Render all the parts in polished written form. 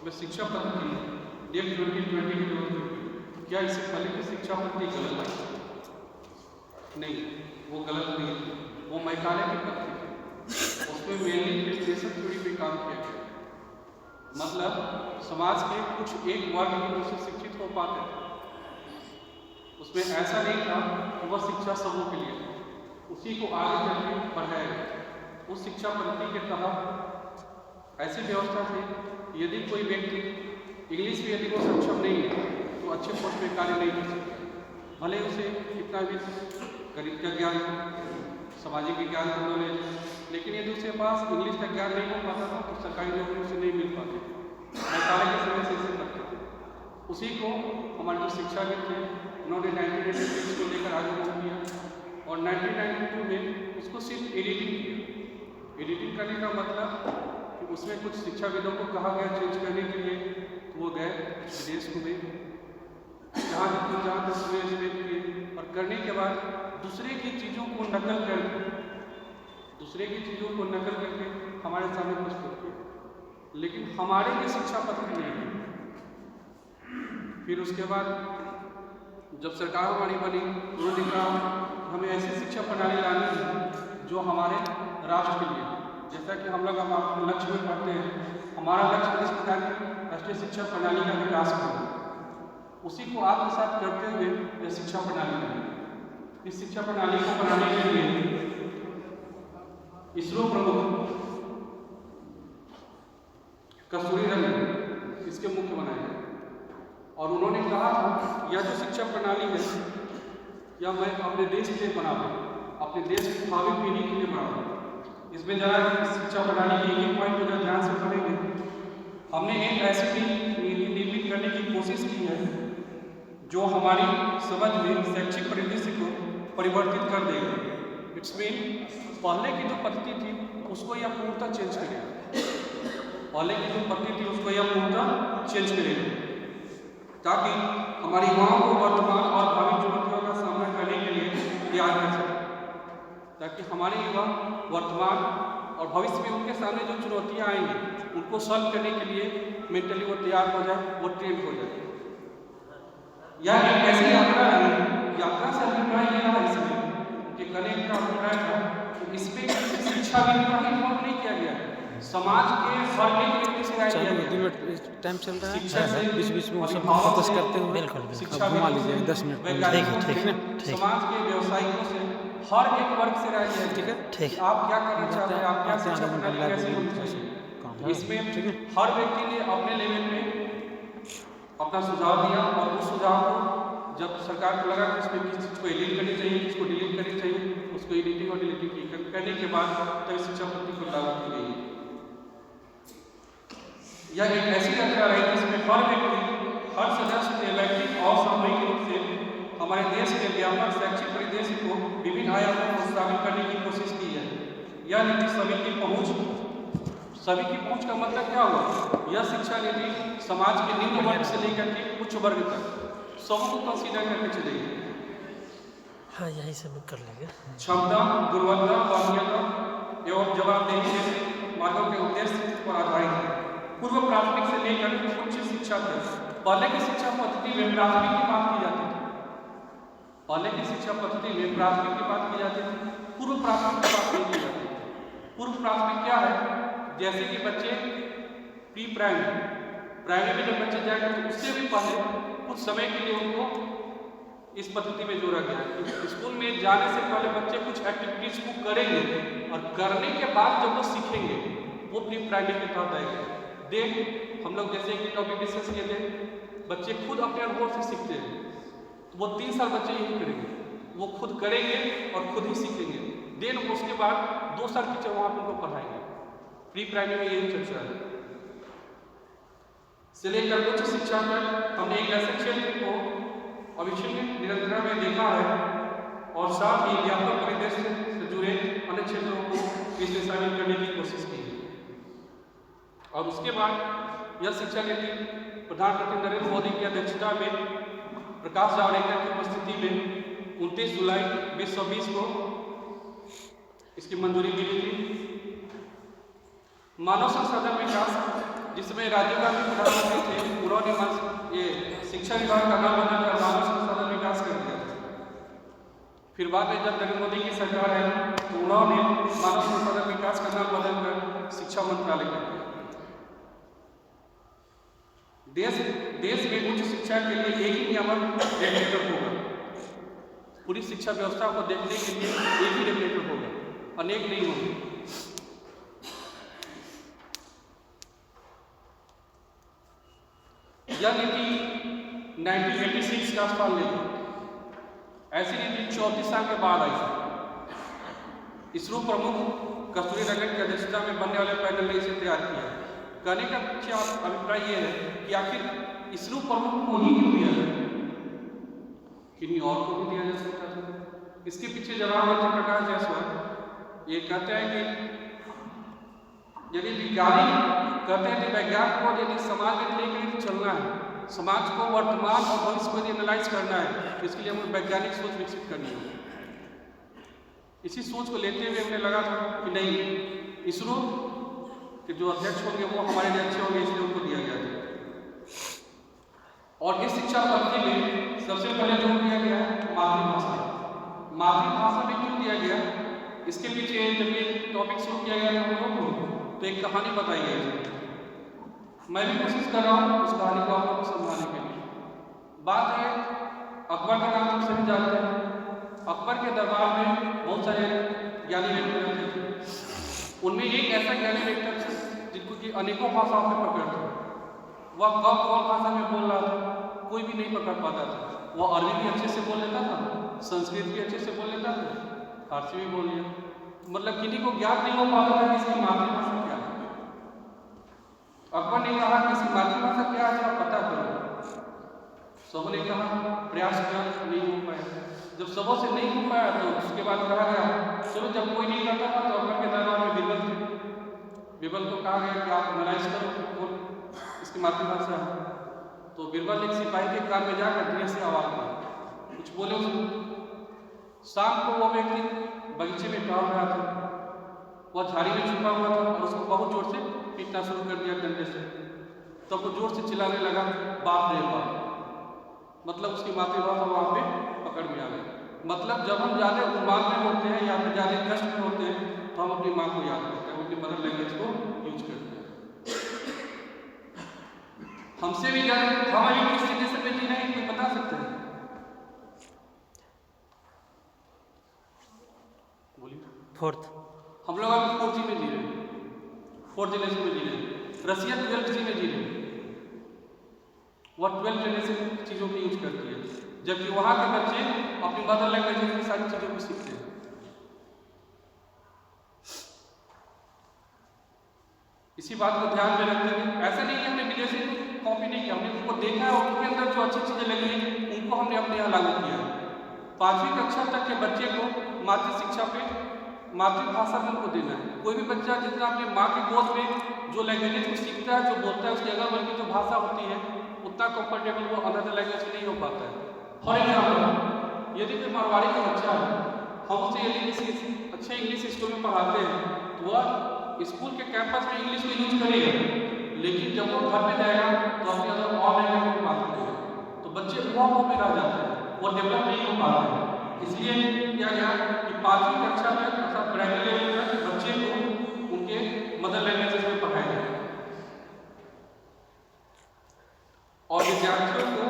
में शिक्षा पद्धति डेट 2020 क्या इससे पहले की शिक्षा पद्धति गलत है? नहीं, वो गलत नहीं, वो मैकाले की पद्धति थी। उसमें मेनली विश्लेषण थ्योरी पे काम किया गया। मतलब समाज के कुछ एक वर्ग ही उससे शिक्षित हो पाते थे। उसमें ऐसा नहीं था कि वह शिक्षा सबों के लिए, उसी को आगे चल के बढ़ाया गया। उस शिक्षा पद्धति के तहत ऐसी व्यवस्था थी कि यदि कोई व्यक्ति इंग्लिश में यदि वो सक्षम नहीं है तो अच्छे पोस्ट में कार्य नहीं कर सकता, भले उसे कितना भी गणित का ज्ञान, सामाजिक विज्ञान का नॉलेज, लेकिन यदि उसके पास इंग्लिश का ज्ञान नहीं हो पाता था तो सरकारी नौकरी उसे नहीं मिल पाती। सरकार के समय से इसे करते थे। उसी को हमारे जो शिक्षाविद थे उन्होंने 1986 को लेकर आगे बढ़ किया और 1992 में उसको सिर्फ एडिटिंग किया। एडिटिंग करने का मतलब कि उसमें कुछ शिक्षाविदों को कहा गया चेंज करने के लिए, तो वो गए विदेश को गए, जहाँ तक किए और करने के बाद दूसरे की चीज़ों को नकल करके हमारे सामने प्रस्तुत किया, लेकिन हमारे लिए शिक्षा पद्धति नहीं है। फिर उसके बाद जब सरकार हमारी बनी उन्होंने कहा हमें ऐसी शिक्षा प्रणाली लानी है जो हमारे राष्ट्र के लिए, जैसा कि हम लोग अपने लक्ष्य में पढ़ते हैं, हमारा लक्ष्य इस प्रकार की राष्ट्रीय शिक्षा प्रणाली का विकास करना, उसी को आत्मसात करते हुए यह शिक्षा प्रणाली है। इस शिक्षा प्रणाली को बनाने के लिए इसरो प्रमुख कस्तूरीरंगन इसके मुख्य बनाए गए और उन्होंने कहा था यह जो शिक्षा प्रणाली है यह मैं अपने देश के लिए बना दूँ, अपने देश की भावी पीढ़ी के लिए बना दूँ। इसमें जरा शिक्षा प्रणाली के एक पॉइंट को जरा ध्यान से पढ़ेंगे। हमने एक ऐसी नीति निर्मित करने की कोशिश की है जो हमारी समझ में शैक्षिक परिदृश्य को परिवर्तित कर देगा। इट्स मीन पहले की जो पद्धति थी उसको यह पूर्णतः चेंज करेगा, चेंज करेगा ताकि हमारी युवाओं को वर्तमान और भावी चुनौतियों का सामना करने के लिए तैयार कर सके, ताकि हमारे युवा वर्तमान और भविष्य में उनके सामने जो चुनौतियाँ आएंगी उनको सॉल्व करने के लिए मेंटली वो तैयार हो जाए, वो ट्रेंड हो जाए। यह एक ऐसी यात्रा है, यात्रा से अभिप्राय यह है इसमें कि कनेक्ट का अभिप्राय था कि इसमें शिक्षा भी नहीं किया गया है, समाज के हर एक व्यक्ति से राय लिया गया। टाइम चल रहा है, बीच बीच में सब फोकस करते हुए शिक्षा घुमा लीजिए 10 मिनट। ठीक है, समाज के व्यवसायिकों से हर एक वर्ग से राय लिया, ठीक है, आप क्या करना चाहते हैं, आप क्या शिक्षा प्रणाली कैसे होनी चाहिए। इसमें हर व्यक्ति ने अपने लेवल पे अपना सुझाव दिया और उस सुझाव को जब सरकार को लगा कि इसमें किस चीज़ को एडिट करनी चाहिए, किसको डिलीट करनी चाहिए, उसको एडिटिंग और डिलीटिंग करने के बाद तब शिक्षा पद्धति को लागू की गई। यह एक ऐसी यात्रा रही जिसमें हर व्यक्ति, हर सदस्य ने वैयक्तिक और सामूहिक रूप से हमारे देश के व्यापक शैक्षिक परिदृश्य को विभिन्न आयामों को शामिल करने की कोशिश की है। यह नीति सभी की पहुँच का मतलब क्या हुआ? यह शिक्षा नीति समाज के निम्न वर्ग से लेकर के उच्च वर्ग तक सबको कंसीडर करके चलेगी। हाँ, यही सब कर लेंगे। क्षमता, गुणवत्ता, मान्यता एवं जवाबदेही जैसे मार्गों के उद्देश्य पर आधारित है। पूर्व प्राथमिक से लेकर उच्च शिक्षा तक पहले की शिक्षा पद्धति में प्राथमिक की बात की जाती थी, पूर्व प्राथमिक की बात नहीं की जाती। पूर्व प्राथमिक क्या है? जैसे कि बच्चे प्री प्राइमरी जब बच्चे जाएंगे तो उससे भी पहले कुछ समय के लिए उनको इस पद्धति में जोड़ा गया है। स्कूल में जाने से पहले बच्चे कुछ एक्टिविटीज को करेंगे और करने के बाद जब वो सीखेंगे वो प्री प्राइमरी के तहत आएगा। देन हम लोग जैसे कि टॉपिक डिस्कस किए थे, बच्चे खुद अपने अनुभव से सीखते हैं, तो वो 3 साल बच्चे यही करेंगे, वो खुद करेंगे और खुद ही सीखेंगे। देन उसके बाद 2 साल टीचर वहाँ पर उनको पढ़ाएंगे। प्री प्राइमरी में यही चर्चा है। से लेकर उच्च शिक्षा तक हमने एक ऐसे क्षेत्र को अविच्छिन्न निरंतरता में देखा है और साथ ही व्यापक परिदृश्य से जुड़े अन्य क्षेत्रों को इसमें शामिल करने की कोशिश की है। और उसके बाद यह शिक्षा नीति प्रधानमंत्री नरेंद्र मोदी की अध्यक्षता में प्रकाश जावड़ेकर की उपस्थिति में 29 जुलाई 2020 को इसकी मंजूरी मिली थी। मानव संसाधन विकास जिस जिसमें राजीव गांधी प्रधानमंत्री थे, उन्होंने ये शिक्षा विभाग का नाम बदलकर मानव संसाधन विकास कर दिया था। फिर बाद में जब नरेंद्र मोदी की सरकार है तो उन्होंने मानव संसाधन विकास का नाम बदलकर शिक्षा मंत्रालय कर दिया। देश में उच्च शिक्षा के लिए एक ही नियामक रेगुलेटर होगा। पूरी शिक्षा व्यवस्था को देखने के लिए एक ही रेगुलेटर होगा, अनेक नहीं होंगे। यह नीति 1986 के आसपास ली गई। ऐसी नीति 34 साल के बाद आई। इसरो प्रमुख कस्तूरी रंगन की अध्यक्षता में बनने वाले पैनल ने इसे तैयार किया। कहने का पीछे अभिप्राय यह है कि आखिर इसरो प्रमुख को ही क्यों दिया जाए, किन्हीं और को भी दिया जा सकता था। इसके पीछे जवाब है प्रकाश जायसवाल। ये कहते हैं कि यदि विज्ञानी कहते हैं कि वैज्ञानिक को यदि समाज में लेकर चलना है, समाज को वर्तमान और भविष्य को एनालाइज करना है, तो इसके लिए हमें वैज्ञानिक सोच विकसित करनी होगी। इसी सोच को लेते हुए हमें लगा था कि नहीं, इसरो के जो अध्यक्ष होंगे वो हमारे लिए अच्छे होंगे, इसलिए उनको दिया गया था। और इस शिक्षा पद्धति में सबसे पहले जोड़ दिया गया मातृभाषा। मातृभाषा में क्यों दिया गया, इसके पीछे जब ये टॉपिक शुरू किया गया था हम लोगों को, तो एक कहानी बताई गई थी। मैं भी कोशिश कर रहा हूँ उस कहानी को आप लोगों को समझाने के लिए। बात है अकबर का नाम हम सभी जानते हैं। अकबर के दरबार में बहुत सारे ज्ञानी व्यक्ति रहते थे। उनमें एक ऐसा ज्ञानी व्यक्ति था जिनको कि अनेकों भाषाओं में पकड़ था। वह कब कौन भाषा में बोल रहा था कोई भी नहीं पकड़ पाता था। वह अरबी भी अच्छे से बोल लेता था, संस्कृत भी अच्छे से बोल लेता था, फारसी भी बोल लिया। मतलब किन्हीं को ज्ञात नहीं हो पाता था कि इसकी मातृभाषा क्या है। अकबर ने कहा कि इसकी मातृभाषा क्या है, पता करो। सबों ने कहा प्रयास किया, नहीं हो पाया। जब सबों से नहीं हो पाया तो उसके बाद कहा गया चलो, जब कोई नहीं करता था तो अकबर के दरबार में बीरबल थे। बीरबल को कहा गया कि आप एनालाइज करो इसकी मातृभाषा है। तो बीरबल एक सिपाही के कान में जाकर धीरे से आवाज मारी, कुछ बोले उसको। शाम को वो व्यक्ति बगीचे में टहल रहा था। वह झाड़ी में छुपा हुआ था और उसको बहुत जोर से पीटना शुरू कर दिया डंडे से। तब वो जोर से चिल्लाने लगा बाप रे बाप। मतलब उसकी मातृभाषा वहाँ पे पकड़ में आ गई। मतलब जब हम ज़्यादा उन्माद में होते हैं या फिर ज़्यादा कष्ट में होते हैं तो हम अपनी माँ को याद करते हैं, अपनी मदर लैंग्वेज को यूज करते हैं। हमसे भी ज़्यादा हमारी किस जनरेशन में जी रहे हैं कोई बता सकते हैं? बोलिए। फोर्थ। हम लोग अभी 4G में जी रहे हैं, 4th जनरेशन में जी रहे हैं। रसिया 12G में जी रहे हैं। वह 12th जनरेशन चीज़ों की यूज करती है, जबकि वहाँ के बच्चे अपनी मदर लैंग्वेज में सारी चीज़ों को सीखते हैं। इसी बात को ध्यान में रखते हुए ऐसा नहीं कि हमने विदेशी कॉपी नहीं किया, हमने उनको देखा है और उनके अंदर जो अच्छी चीज़ें लगी हैं उनको हमने अपने यहाँ लागू किया है। 5वीं कक्षा तक के बच्चे को मातृ शिक्षा पे मातृभाषा में उनको देना है। कोई भी बच्चा जितना अपनी माँ की गोद में जो लैंग्वेज को सीखता है, जो बोलता है, उसकी अगल बगल की जो भाषा होती है उतना कंफर्टेबल वो अदर लैंग्वेज में नहीं हो पाता है। फॉर एग्जाम्पल यदि कोई मारवाड़ी का बच्चा है, हम उसे यदि किसी अच्छे इंग्लिश स्कूल में पढ़ाते हैं तो वह स्कूल के कैंपस में इंग्लिश को यूज करेगा, लेकिन जब वो घर में जाएगा तो अपने अंदर और लैंग्वेज में बात करेगा, तो बच्चे वो में रह जाते हैं, वो डेवलप नहीं हो पाते हैं। इसलिए किया गया कि 5वीं कक्षा में अर्थात प्राइमरी लेवल तक बच्चे को उनके मदर लैंग्वेज में पढ़ाया जाए और विद्यार्थियों को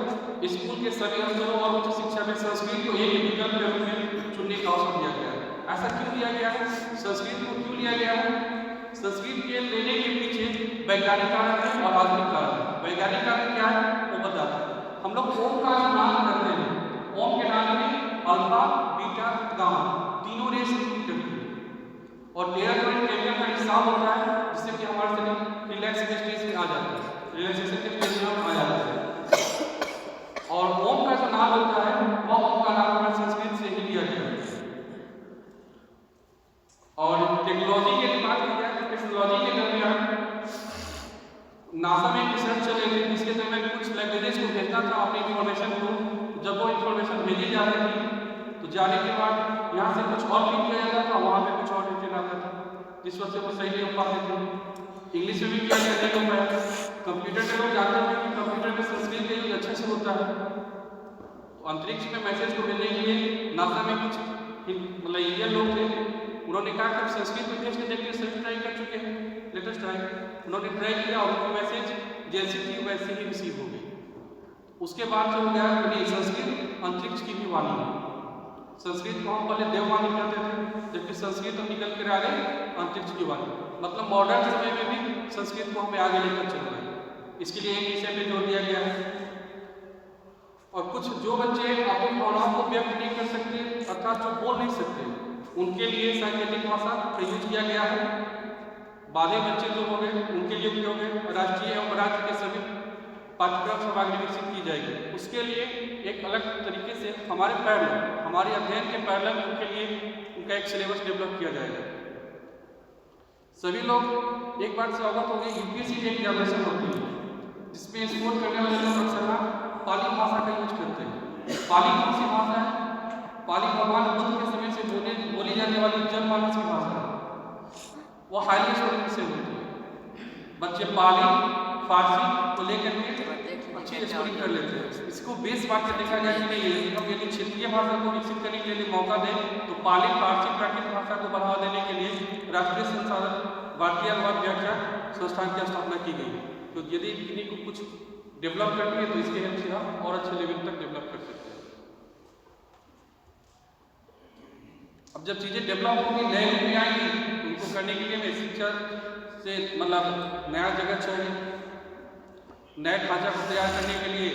स्कूल के सभी स्तरों और उच्च शिक्षा में संस्कृत को एक विकल्प के रूप में चुनने का अवसर दिया गया है। ऐसा क्यों दिया गया है? संस्कृत को क्यों लिया गया है? संस्कृत के लेने के पीछे वैज्ञानिक कारण है और आधुनिक कारण है। वैज्ञानिक कारण क्या है वो बताते हैं। हम लोग ओम का जो नाम करते हैं, ओम के नाम में अल्फा, बीटा, गामा तीनों रेस करती है और 13 जो केमिकल का हिसाब होता है जिससे कि हमारे शरीर रिलैक्स के स्टेज में आ जाता है, रिलैक्सेशन के स्टेज में आ जाता है। और ओम का जो नाम होता है वह ओम का नाम हमारे संस्कृत से ही लिया गया है। और टेक्नोलॉजी की बात की जाए तो टेक्नोलॉजी के दरमियान नासा में रिसर्च चल रही थी जिसके दरमियान कुछ लैंग्वेजेस को भेजना था अपनी इंफॉर्मेशन को। जब वो इंफॉर्मेशन भेजी जा रही थी तो जाने के बाद यहाँ से कुछ और लिख किया जाता था, वहाँ पे कुछ और लिख आता था, जिस वजह से वो सही नहीं हो पाते थे। इंग्लिश में भी किया नहीं हो पाया। अंतरिक्ष में मैसेज को भेजने के लिए नासा में कुछ मतलब इंडियन लोग थे, उन्होंने कहा कि संस्कृत में भेज के देखते सभी ट्राई कर चुके हैं, लेटेस्ट ट्राई उन्होंने ट्राई किया और उनकी मैसेज जैसी थी वैसे ही रिसीव हो गई। उसके बाद जो हो गया कि नहीं, संस्कृत अंतरिक्ष की भी वाणी है। संस्कृत को हम पहले देववाणी कहते थे, जबकि संस्कृत हम निकल कर आ गए अंतरिक्ष की वाणी। मतलब मॉडर्न समय में भी संस्कृत को हमें आगे लेकर चलना है, इसके लिए एक विषय पे जोर दिया गया है। और कुछ जो बच्चे अपनी भावनाओं को व्यक्त नहीं कर सकते अर्थात जो बोल नहीं सकते, उनके लिए सांकेतिक भाषा प्रयुक्त किया गया है। बाधे बच्चे जो हो गए उनके लिए भी हो गए राष्ट्रीय एवं राज्य के सभी पाठ्यक्रम सामग्री विकसित की जाएगी। उसके लिए एक अलग तरीके से हमारे अध्ययन के पैरेलल उनके लिए उनका एक सिलेबस डेवलप किया जाएगा। सभी लोग एक बात से अवगत होंगे, यूपीएससी की एग्जामिनेशन होती है जिसमें स्कोर करने वाले लोग अक्सर पाली भाषा का यूज करते हैं। पाली कौन सी भाषा है? पाली भगवान बुद्ध के समय से बोली जाने वाली जनमानस की भाषा है। वो हाईली स्टूडेंट से होती है। बच्चे पाली फारसी को लेकर के अच्छी स्कोरिंग कर लेते हैं। इसको बेस बात कर देखा गया कि नहीं, हम यदि क्षेत्रीय भाषा को विकसित करने के लिए मौका दें तो पाली फारसी प्राकृत भाषा को बढ़ावा देने के लिए राष्ट्रीय संसाधन भारतीय अनुवाद व्याख्या संस्थान की स्थापना की गई। तो यदि इन्हीं को कुछ डेवलप करनी है तो इसके हेल्प से हम और अच्छे लेवल तक डेवलप कर सकते हैं। अब जब चीजें डेवलप होंगी, नए रूप में आएंगी, तो उनको करने के लिए हमें शिक्षा से मतलब नया जगह चाहिए, नए ढांचा को तैयार करने के लिए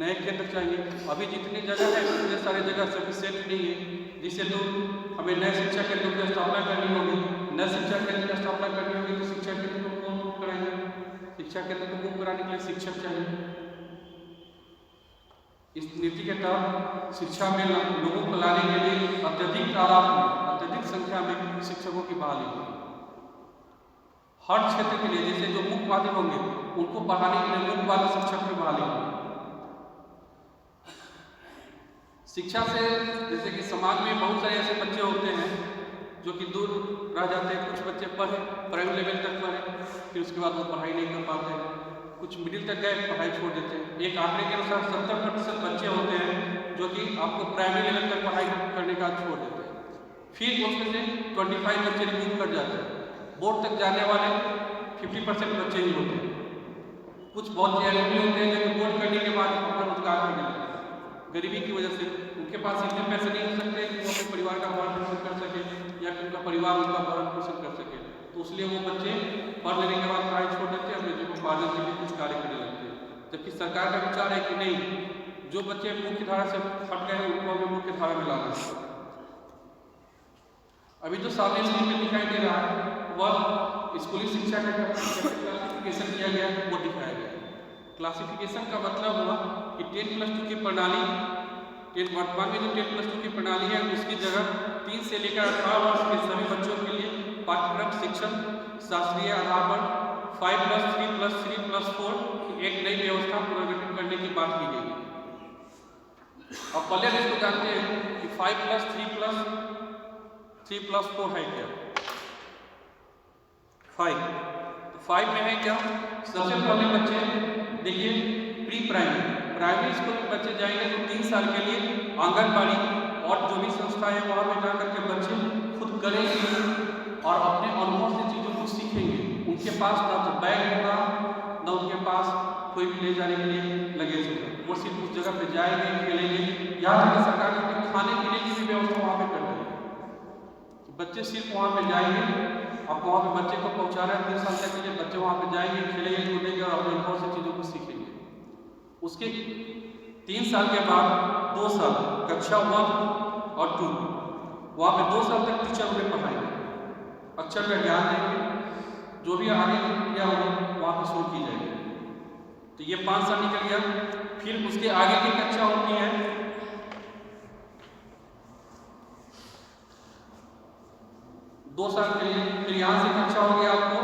नए केंद्र चाहिए। अभी जितनी जगह है उतने सारे जगह सफिशिएंट नहीं है, जिससे तो हमें नए शिक्षा केंद्रों की स्थापना करनी होगी। नए शिक्षा केंद्र की स्थापना करनी होगी तो शिक्षा केंद्र को कौन मूव कराएंगे? शिक्षा केंद्र को मूव कराने के लिए शिक्षक चाहिए। इस नीति के तहत शिक्षा में लोगों को लाने के लिए अत्यधिक संख्या में शिक्षकों की बहाली होगी। हर क्षेत्र के लिए जैसे जो मुख्य वादी होंगे उनको पढ़ाने के लिए मुख्य वादी शिक्षक की बहाली होगी। शिक्षा से जैसे कि समाज में बहुत सारे ऐसे बच्चे होते हैं जो कि दूर रह जाते हैं। कुछ बच्चे पढ़े, प्राइमरी लेवल तक पढ़े, फिर उसके बाद वो पढ़ाई नहीं कर पाते हैं। कुछ मिडिल तक गए, पढ़ाई छोड़ देते हैं। एक आंकड़े के अनुसार 70% बच्चे होते हैं जो कि आपको प्राइमरी लेवल तक पढ़ाई करने का छोड़ देते हैं। फिर उसमें से 25 बच्चे रिमूव कर जाते हैं। बोर्ड तक जाने वाले 50% बच्चे ही होते हैं। कुछ बहुत ऐसे भी होते हैं जो बोर्ड करने के बाद अपना रोजगार करने लगते हैं। गरीबी की वजह से उनके पास इतने पैसे नहीं हो सकते कि वो अपने परिवार का भरण पोषण कर सके या फिर उनका परिवार उनका भरण पोषण कर सके। तो इसलिए वो बच्चे पढ़ लेने के बाद पढ़ाई छोड़ देते हैं, अपने जीवनोपार्जन के लिए कुछ कार्य करने लगते हैं। जबकि सरकार का विचार है कि नहीं, जो बच्चे मुख्य धारा से हट गए हैं उनको हमें मुख्य धारा में लाना है। अभी जो सामने स्क्रीन में दिखाई दे रहा है वह स्कूली शिक्षा का क्लासिफिकेशन किया गया है, वो दिखाया गया है। क्लासिफिकेशन का मतलब हुआ कि 10+2 की प्रणाली, वर्तमान में जो 10+2 की प्रणाली है उसकी जगह 3 से लेकर 18 वर्ष के सभी बच्चों के लिए पाठ्यक्रम शिक्षण शास्त्रीय आधार पर 5+3+3+4 एक नई व्यवस्था पुनर्गठन करने की बात की गई। अब पहले इसको जानते हैं कि 5+3+3+4 है क्या। 5 में है क्या? सबसे पहले बच्चे देखिए प्री प्राइमरी स्कूल में बच्चे जाएंगे तो 3 साल के लिए आंगनबाड़ी और जो भी संस्था है वहाँ पे जा करके बच्चे खुद करेंगे और अपने अनुभव से चीज़ों को सीखेंगे। उनके पास ना तो बैग होगा, ना उनके पास कोई भी ले जाने के लिए लगेज होगा। वो सिर्फ उस जगह पे जाएंगे, खेलेंगे। यहाँ तक सरकार ने खाने पीने की भी व्यवस्था वहाँ पे कर दी है। बच्चे सिर्फ वहाँ पे जाएंगे, आप वहाँ पे बच्चे को पहुँचा रहे हैं 3 साल तक के लिए। बच्चे वहाँ पे जाएंगे, खेलेंगे, कूदेंगे और अपने अनुभव से चीज़ों को सीखेंगे। उसके 3 साल के बाद 2 साल कक्षा 1 और 2 वहाँ पे 2 साल तक टीचर उन्हें पढ़ाएंगे, अक्षर का ज्ञान देंगे। जो भी आगे क्रिया होगी वहाँ पे शुरू की जाएगी। तो ये 5 साल निकल गया। फिर उसके आगे की कक्षा होती है 2 साल के लिए। फिर यहाँ से कक्षा हो गया आपको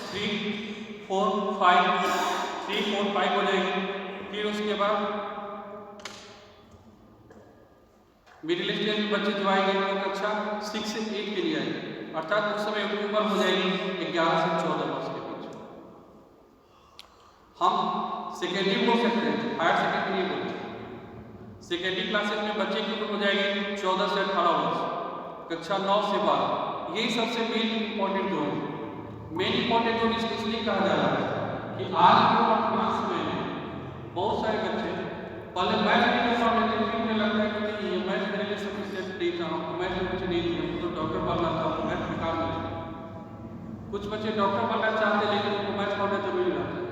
3, 4, 5 हो जाएगी। फिर उसके बाद मिडिल स्टेज में बच्चे जो आएंगे वो कक्षा 6 से 8 के लिए आएंगे, अर्थात उस समय उनकी उम्र हो जाएगी 11 से 14 वर्ष के बीच। हम सेकेंडरी बोल सकते हैं, हायर सेकेंडरी नहीं बोलते। सेकेंडरी क्लासेस में बच्चे की उम्र हो जाएगी 14 से 18 वर्ष, कक्षा 9 से 12। यही सबसे मेन इंपॉर्टेंट जोन है। मेन इंपॉर्टेंट जोन इसलिए कहा जा रहा है कि आज के वर्तमान समय में बहुत सारे बच्चे पहले मैथ नहीं कर पाते थे, फिर उन्हें लगता है कि ये मैथ मेरे लिए सफिशिएंट नहीं था, मैथ में कुछ नहीं थी, तो डॉक्टर बनना था, मैथ बेकार नहीं था। कुछ बच्चे डॉक्टर बनना चाहते हैं लेकिन उनको मैथ पढ़ना जरूरी रहता है,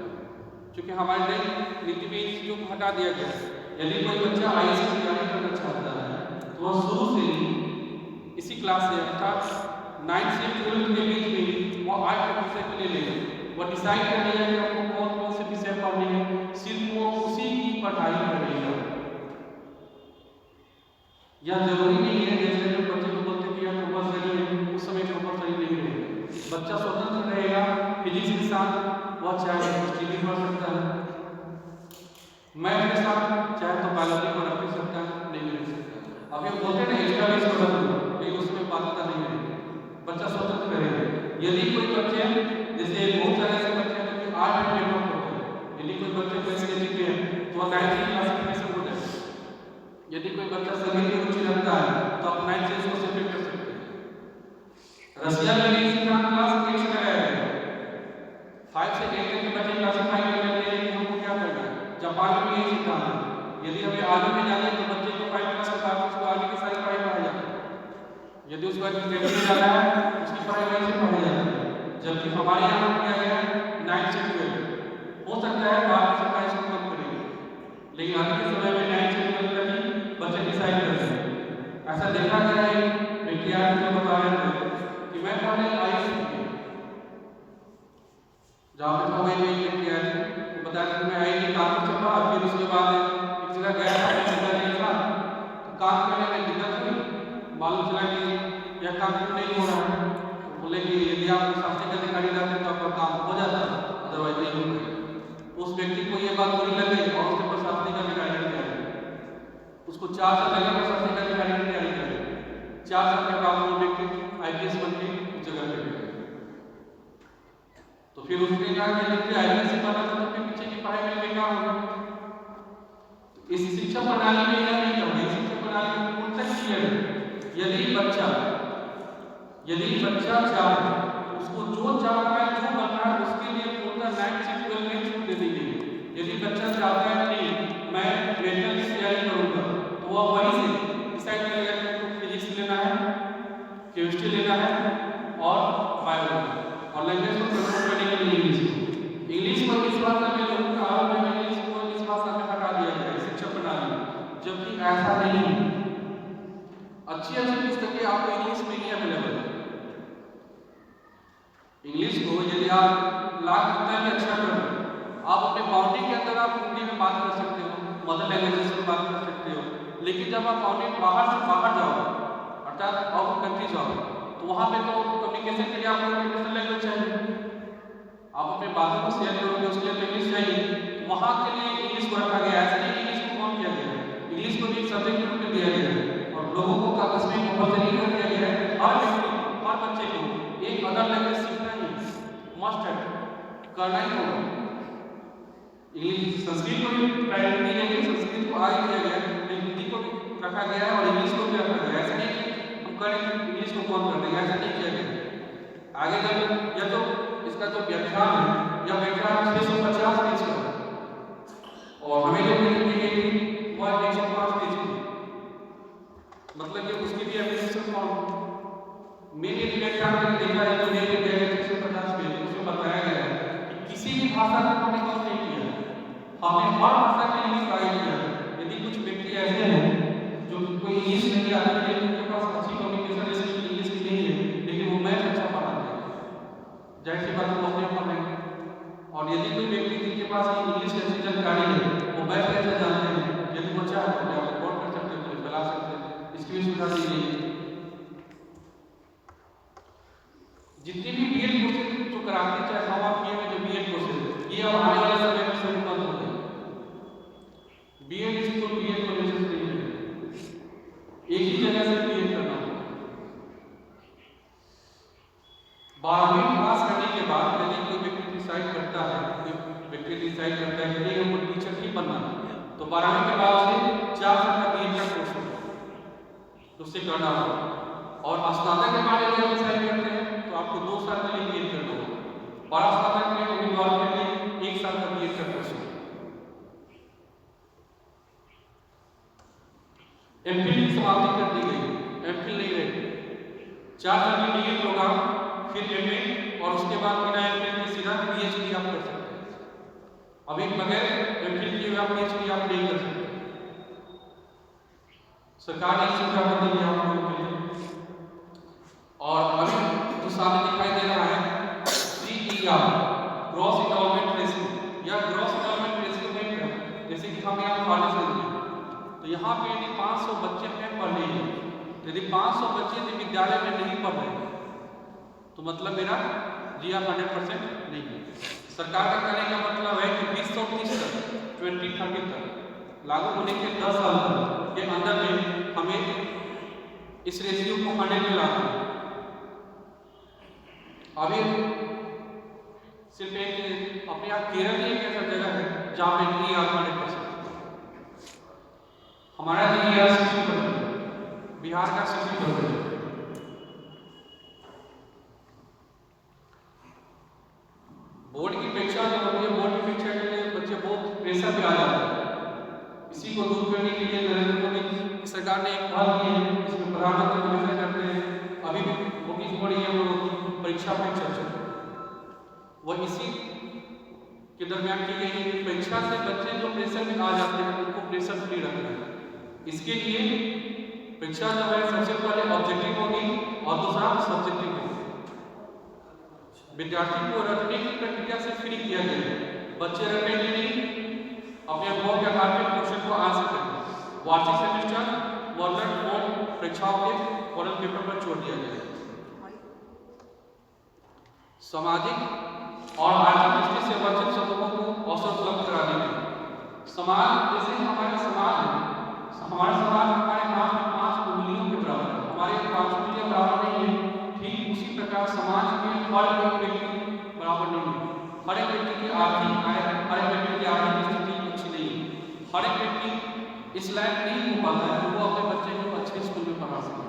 क्योंकि हमारे नई नीति में इस चीज़ों को हटा दिया गया है। यदि कोई बच्चा IAS की तैयारी करना चाहता है तो वह शुरू से ही इसी क्लास से अर्थात 9 से 12 के बीच में वो 8 के विषय के लिए लेगा। वह डिसाइड कर लेगा कि आपको कौन कौन से विषय पढ़ने हैं, सिर्फ वो उसी की पढ़ाई करेगा। यह जरूरी नहीं है जैसे जो बच्चे को बोलते कि यह कंपलसरी है, उस समय कंपलसरी नहीं रहेगा। बच्चा स्वतंत्र रहेगा, फिजिक्स के साथ वह चाहे हिस्ट्री पढ़ सकता है, मैथ के साथ चाहे तो बायोलॉजी को रख सकता है, नहीं रख सकता। अब ये बोलते हैं एक्स्ट्रा बेस को रख दो, लेकिन उसमें बाध्यता नहीं रहेगी, बच्चा स्वतंत्र रहेगा। यदि कोई बच्चे जैसे बहुत सारे ऐसे बच्चे हैं जो 8 में पेपर पढ़ते हैं, यदि कोई बच्चे को ऐसे जीते हैं तो वह 9th क्लास में कैसे हो जाए। यदि कोई बच्चा संगीत में रुचि रखता है तो आप 9th से उसको सेपरेट कर सकते हैं। रसिया में भी क्लास 8 से लगाया गया है, 5 से 8 तक के बच्चे क्लासिफाई कर लेते हैं कि हमको क्या करना है। जापान में यही सिद्धांत है, यदि हमें आगे में जाना है तो बच्चे को 5 क्लास के बाद उसको आगे की सारी पढ़ाई पढ़ाई जाती है। यदि उसको एकेडमी में जाना है उसकी पढ़ाई वहीं से पढ़ाई जाती है, जबकि हमारे यहाँ किया गया है 9 से 12। हो सकता है बाद में सरकार इसको कम करेगी, लेकिन आज के समय में 9 से 12 तक ही बच्चे डिसाइड करते हैं। ऐसा देखा गया है, विज्ञान में बता रहे थे कि मैं पहले IAS जहाँ पे हमें एक किया है बताया कि मैं IIT कानपुर से पढ़ा, फिर उसके बाद एक जगह गया था तो काम करने में दिक्कत हुई, मालूम चला कि यह काम नहीं हो रहा है। तो बोले कि यदि आप शास्त्री का अधिकारी रहते हैं तो आपका काम हो जाता, अदरवाइज नहीं होता। उस व्यक्ति को ये बात बुरी लग गई और उसके पास शास्त्री का अधिकारी की तैयारी, उसको 4 साल लगा वो शास्त्री का अधिकारी की तैयारी करें। 4 साल का काम वो व्यक्ति IPS बन के उस जगह पे गया। तो फिर उसने कहा कि यदि IPS से पढ़ा तो फिर पीछे की पढ़ाई में बेकार होगा। तो इस शिक्षा प्रणाली में यह नहीं करना, इस शिक्षा प्रणाली में पूर्णतः क्लियर है। यदि बच्चा चाहे उसको जो चाहता है जो बनना है उसके लिए पूर्णतः 9 से 12 में छूट दे दी गई है। यदि बच्चा चाहता है कि मैं मेडिकल की तैयारी करूँगा तो वह वहीं से डिसाइड करेगा कि उसको फिजिक्स लेना है, केमिस्ट्री लेना है और बायोलॉजी, और लैंग्वेज को कंट्रोल करने के लिए इंग्लिश को इस भाषा में जो आरंभ में इंग्लिश को इस भाषा में हटा दिया गया है शिक्षा प्रणाली में, जबकि ऐसा नहीं है। अच्छी पुस्तकें आपको इंग्लिश में ही अवेलेबल है। इंग्लिश को यदि आप लाख कितना भी अच्छा कर आप अपने बाउंड्री के अंदर आप हिंदी में बात कर सकते हो, मदर लैंग्वेज से बात कर सकते हो, लेकिन जब आप बाउंड्री बाहर से बाहर जाओ अर्थात आउट कंट्री जाओ तो वहाँ पे तो कम्युनिकेशन के लिए आपको इंटरनेशनल लैंग्वेज चाहिए। आप अपने बातों को शेयर करोगे उसके लिए तो इंग्लिश चाहिए, वहाँ के लिए इंग्लिश को रखा गया है। ऐसा नहीं इंग्लिश को कौन किया गया है, इंग्लिश को भी एक सब्जेक्ट के रूप में दिया गया है और लोगों को कागज में कंपलसरी कर दिया गया है। हर व्यक्ति हर बच्चे को एक अदर लैंग्वेज सीखना ही मस्ट है, करना ही होगा। इंग्लिश संस्कृत को भी प्रायोरिटी दी गई है, संस्कृत को आगे किया गया है, हिंदी को भी रखा गया है और इंग्लिश को भी रखा गया है। ऐसा नहीं कि हम करें इंग्लिश को कौन कर देंगे, ऐसा नहीं किया गया। आगे जब यह तो इसका जो व्याख्यान है यह व्याख्यान 650 पेज का और हमें जो दी गई थी वह 105 पेज की, मतलब कि उसकी भी एप्लीकेशन फॉर्म मेरे व्याख्यान में देखा है तो मेरे गए 650 पेज उसमें बताया गया है कि किसी भी भाषा को हमने कम नहीं किया, हमने हर भाषा के लिए ट्राई किया। यदि कुछ व्यक्ति ऐसे हैं जो कोई इंग्लिश नहीं आती है, उनके पास अच्छी कम्युनिकेशन स्किल इंग्लिश की नहीं है, लेकिन वो मैथ अच्छा पढ़ाते हैं, जाहिर सी बात है वो अपने पढ़ लेंगे। और यदि कोई व्यक्ति जिनके पास इंग्लिश की अच्छी जानकारी है वो मैथ कैसे जानते हैं, यदि वो चाहे तो आप रिकॉर्ड कर सकते हैं, फैला सकते हैं, इसकी भी सुविधा दी गई है। जितनी भी बीएड कोर्सेज जो कराते हैं, चाहे हम आप किए हुए जो बीएड कोर्सेज ये अब आने वाले समय में सभी बंद हो जाएंगे। बीएड स्कूल बीएड कॉलेज नहीं है, एक ही जगह से बीएड करना होगा। 12वीं पास करने के बाद यदि कोई व्यक्ति डिसाइड करता है कि नहीं हमको टीचर ही बनना है तो 12वीं के बाद उसे 4 साल का उससे करना होगा। और स्नातक के बारे में डिसाइड करते हैं तो आपको 2 साल के लिए बीएड करना होगा। परास्नातक में उम्मीदवार के लिए 1 साल का बीएड का कोर्स है। एमफिल की समाप्ति कर दी गई, एमफिल नहीं रहे। 4 साल की डिग्री प्रोग्राम, फिर एमए और उसके बाद बिना एमफिल के सीधा पीएचडी आप कर सकते हैं। अभी बगैर एमफिल के आप पीएचडी आप नहीं कर सकते। सरकार ने सुविधा दी है आप लोगों के लिए। और अभी जो सामने दिखाई दे रहा है CER, ग्रॉस इनरोलमेंट रेशियो या ग्रॉस इनरोलमेंट रेशियो में जैसे कि हम यहाँ कॉलेज में हैं तो यहाँ पे यदि 500 बच्चे हैं पढ़ने हैं, यदि 500 बच्चे यदि विद्यालय में नहीं पढ़ रहे तो मतलब मेरा GR 100% नहीं है। सरकार का कहने का मतलब है कि 2030 तक 2030 तक लागू होने के 10 साल के अंदर में हमें इस रेशियो को 100 में लाना है। अभी सिर्फ एक अपने आप केरल एक ऐसा जगह है जहाँ पे GR 100%, हमारा GR 60%, बिहार का 60%। बोर्ड की परीक्षा जो होती है, बोर्ड की परीक्षा के लिए बच्चे बहुत प्रेशर पे आ जाते हैं। इसी को दूर करने के लिए नरेंद्र मोदी सरकार ने एक पहल की है, इसमें प्रधानमंत्री निवेदन करते हैं। अभी भी नोटिस हो रही है वो परीक्षा पे चर्चा, वो इसी के दरमियान की गई है कि परीक्षा से बच्चे जो प्रेशर में आ जाते हैं उनको प्रेशर फ्री रखना है। इसके लिए परीक्षा जो है सबसे पहले ऑब्जेक्टिव होगी और दूसरा सब्जेक्टिव होगी। विद्यार्थी को रटने की प्रक्रिया से फ्री किया गया है। बच्चे रटेंगे नहीं, अपने अनुभव के आधार पर क्वेश्चन को आंसर करेंगे। वार्षिक सेमेस्टर वर्ल्ड बोर्ड परीक्षाओं के मॉडल पेपर पर छोड़ दिया गया है। सामाजिक और आर्थिक दृष्टि से वंचित समूहों को अवसर उपलब्ध कराने में समाज, जैसे हमारे समाज है, हमारे समाज हमारे हाथ में 5 उंगलियों के बराबर है, हमारे 5 उंगलियां बराबर नहीं है। ठीक उसी प्रकार समाज में हर एक व्यक्ति बराबर नहीं है। हर एक व्यक्ति की आर्थिक आय, हर एक व्यक्ति की आर्थिक स्थिति अच्छी नहीं है। हर एक व्यक्ति इस लायक नहीं हो पाता है कि वो अपने बच्चे को अच्छे स्कूल में पढ़ा सके।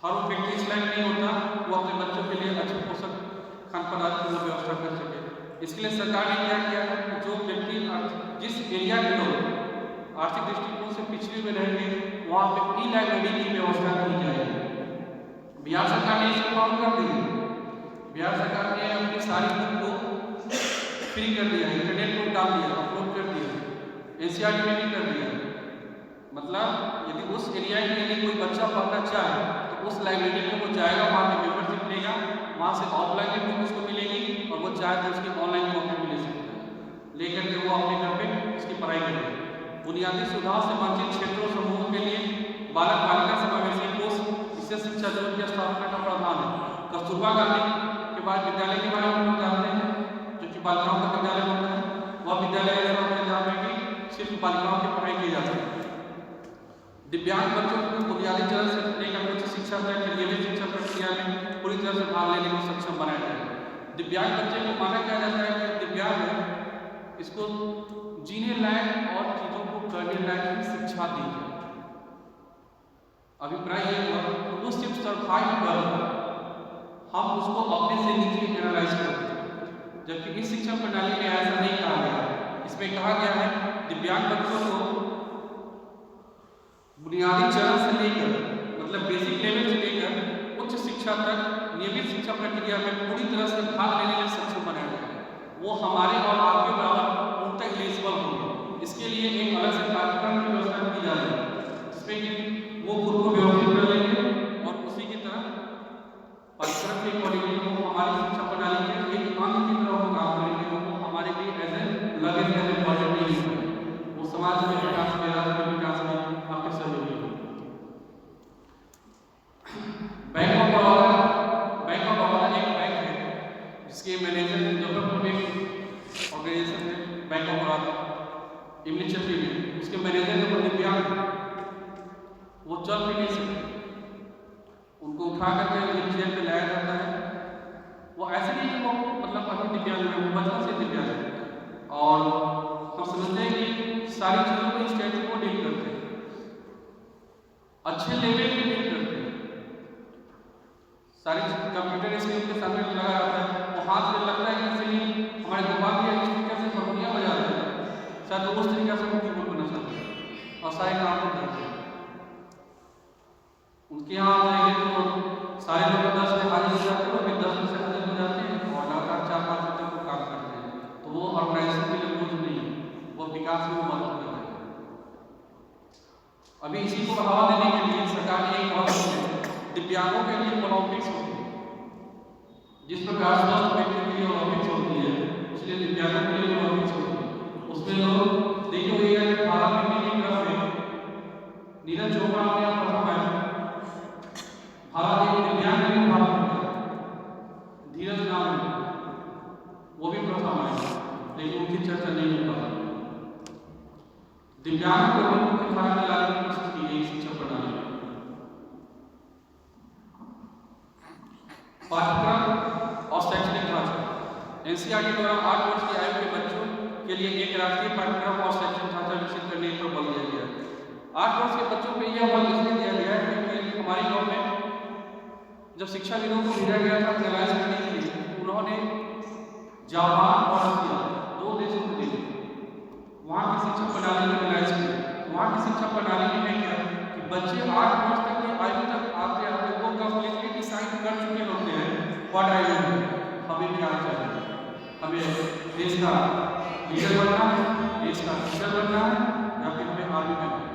हर व्यक्ति इस लायक नहीं होता वो अपने बच्चों के लिए अच्छे पोषक खान पदार्थ की व्यवस्था कर सके। इसके लिए सरकार ने क्या किया है कि जो व्यक्ति जिस एरिया के लोग आर्थिक दृष्टिकोण से पिछड़े में रहेंगे वहाँ पे ई-लाइब्रेरी की व्यवस्था की जाएगी। बिहार सरकार ने इसको लागू कर दी है। बिहार सरकार ने अपनी सारी बुक को फ्री कर दिया, इंटरनेट पर डाल दिया, अपलोड कर दिया, NCERT में भी कर दिया। मतलब यदि उस एरिया के लिए कोई बच्चा पढ़ना चाहे तो उस लाइब्रेरी में वो जाएगा, वहाँ पे मेंबरशिप लेगा, वहाँ से ऑफलाइन भी बुक उसको मिलेगी और वो चाहे तो उसकी ऑनलाइन कॉपी भी ले सकता है, लेकर के वो अपने घर पे उसकी पढ़ाई करेगा। बुनियादी सुविधाओं से वंचित क्षेत्रों समूहों के लिए बालक बालिका समावेशी कोष इससे शिक्षा जगत की स्थापना का प्रावधान है। कस्तूरबा गांधी के बाद विद्यालय के बारे में हम जानते हैं, जो कि बालिकाओं का विद्यालय होता है। वह विद्यालय ऐसा होता है जहाँ पे कि सिर्फ बालिकाओं की पढ़ाई की जाती है। दिव्यांग बच्चों को बुनियादी चरण से लेकर उच्च शिक्षा तक नियमित शिक्षा प्रक्रिया में पूरी तरह से भाग लेने को सक्षम बनाया जाए। दिव्यांग बच्चे को माना क्या जाता है कि दिव्यांग है, इसको जीने लायक और चीजों को करने लायक की शिक्षा दी जाए। अभिप्राय ये हुआ कि वो सिर्फ सरवाइव कर हम उसको अपने से नीचे एनालाइज करते हैं, जबकि इस शिक्षा प्रणाली में ऐसा नहीं कहा गया। इसमें कहा गया है दिव्यांग बच्चों को बुनियादी चरण से लेकर मतलब बेसिक लेवल से लेकर उच्च शिक्षा तक नियमित शिक्षा प्रक्रिया में पूरी तरह से भाग लेने में सक्षम बनाया गया है। वो हमारे और आपके बराबर उन तक एलिजिबल होंगे। इसके लिए एक अलग से पाठ्यक्रम की व्यवस्था की जा रही है, जिसमें कि वो खुद को व्यवस्थित कर लेंगे और उसी की तरह पाठ्यक्रम के अकॉर्डिंगली वो हमारी शिक्षा प्रणाली के एक अंग की तरह वो काम करेंगे। वो हमारे लिए as a luggage as a burden नहीं है, वो समाज में विकास में, राष्ट्र में विकास में आपके सहयोगी होंगे। बैंक ऑफ बड़ौदा एक बैंक है जिसके मैनेजर मुजफ्फरपुर में ऑर्गेनाइजेशन है बैंक ऑफ बड़ौदा इमली क्षेत्र में। उसके मैनेजर जो दिव्यांग वो चल भी नहीं सकते, उनको उठा करके व्हीलचेयर पे लाया जाता है। वो ऐसे नहीं कि वो मतलब अभी दिव्यांग है, वो बचपन से दिव्यांग है। और हम समझते हैं कि सारी चीज़ों को स्टेट को डील करते हैं। अच्छे अच्छे लेवल पे डील करते हैं। सारी कंप्यूटर स्क्रीन के सामने लगा रहता है, वो हाथ में लगता है कि जैसे हमारे दिमाग के स्पीकर से हारमोनियम बजा रहे हैं, शायद उस तरीके से वो कीबोर्ड बना सकते हैं और सारे काम को करते हैं। उनके यहाँ जाएंगे तो सारे लोग 10 में हाजिर हो जाते हैं और फिर 10 में से हाजिर हो जाते हैं और लगातार 4-5 घंटे को काम करते हैं। तो वो ऑर्गेनाइजेशन के लिए बोझ नहीं है, वो विकास में मदद कर रहे हैं। अभी इसी को बढ़ावा देने के लिए सरकार ने एक बहुत दिव्यांगों के लिए ओलंपिक्स होती है, जिस प्रकार स्वस्थ व्यक्ति के लिए ओलंपिक्स होती है, इसलिए दिव्यांगों के लिए ओलंपिक्स होती है। उसमें लोग देखिए होगा कि भारत में नीरज चोपड़ा ने प्रथम आया, भारत एक दिव्यांग ने भारत में धीरज नाम वो भी प्रथम आया, लेकिन उनकी चर्चा नहीं हो पाई। दिव्यांग को भी मुख्य धारा में लाने की कोशिश की गई शिक्षा प्रणाली में। पाठ्यक्रम और शैक्षणिक ढांचा एनसीईआरटी द्वारा 8 वर्ष की आयु के बच्चों के लिए एक राष्ट्रीय पाठ्यक्रम और शैक्षणिक ढांचा विकसित करने पर बल दिया गया है। 8 वर्ष के बच्चों पर यह बल इसलिए दिया गया है क्योंकि हमारी गवर्नमेंट जब शिक्षाविदों को भेजा गया था एनालाइज करने के लिए, उन्होंने जापान और रसिया 2 देशों को देखे, वहाँ की शिक्षा प्रणाली को एनालाइज किया। वहाँ की शिक्षा प्रणाली में है क्या कि बच्चे 8 वर्ष तक की आयु तक आते आते वो कंप्लीटली डिसाइड कर चुके होते हैं व्हाट आई वांट, हमें क्या चाहिए, हमें देश का लीडर बनना है, देश का टीचर बनना है, या फिर हमें आर्मी बनना है,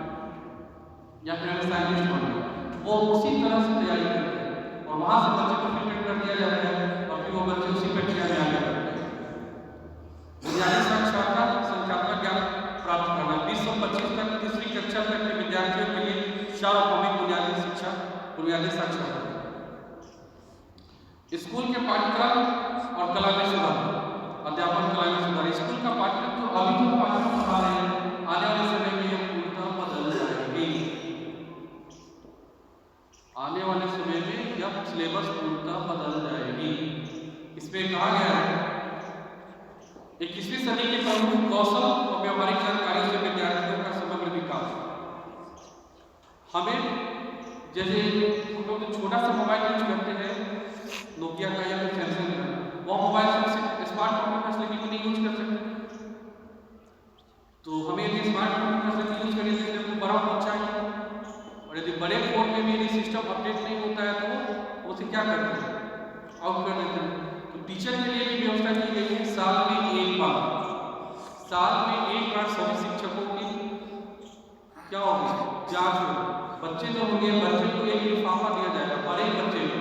या फिर हमें साइंटिस्ट बनना है। वो उसी तरह से तैयारी करते हैं और वहाँ से बच्चे को फिल्टर कर दिया जाता है और फिर वो बच्चे उसी प्रक्रिया में आगे बढ़ते हैं। बुनियादी साक्षरता संख्यात्मक ज्ञान प्राप्त करना 2025 तक 3वीं कक्षा तक के विद्यार्थियों के लिए सार्वभौमिक बुनियादी शिक्षा बुनियादी साक्षरता। स्कूल के पाठ्यक्रम और कला में सुधार, अध्यापन कला में सुधार। स्कूल का पाठ्यक्रम जो अभी जो पाठ्यक्रम पढ़ा रहे हैं, आने वाले समय में यह पूर्णतः बदल जाएगी। आने वाले समय में यह सिलेबस पूर्णतः बदल जाएगी। इसमें कहा गया है 21वीं सदी के प्रमुख कौशल और व्यवहारिक जानकारियों से विद्यार्थियों का समग्र विकास। हमें जैसे हम लोग छोटा सा मोबाइल यूज करते हैं, नोकिया का या फिर सैमसंग का, वो मोबाइल से स्मार्टफोन की फैसिलिटी को नहीं यूज कर सकते। तो हमें यदि स्मार्टफोन की फैसिलिटी यूज करने के लिए हमको बड़ा फोन चाहिए, और यदि बड़े फोन में भी यदि सिस्टम अपडेट नहीं होता है तो उसे क्या करते हैं, आउट कर देते हैं। तो टीचर के लिए भी व्यवस्था की गई है, साल में एक बार सभी शिक्षकों की क्या होगी, जांच होगी। बच्चे जो होंगे, बच्चे को एक लिफाफा दिया जाएगा, हर एक बच्चे को,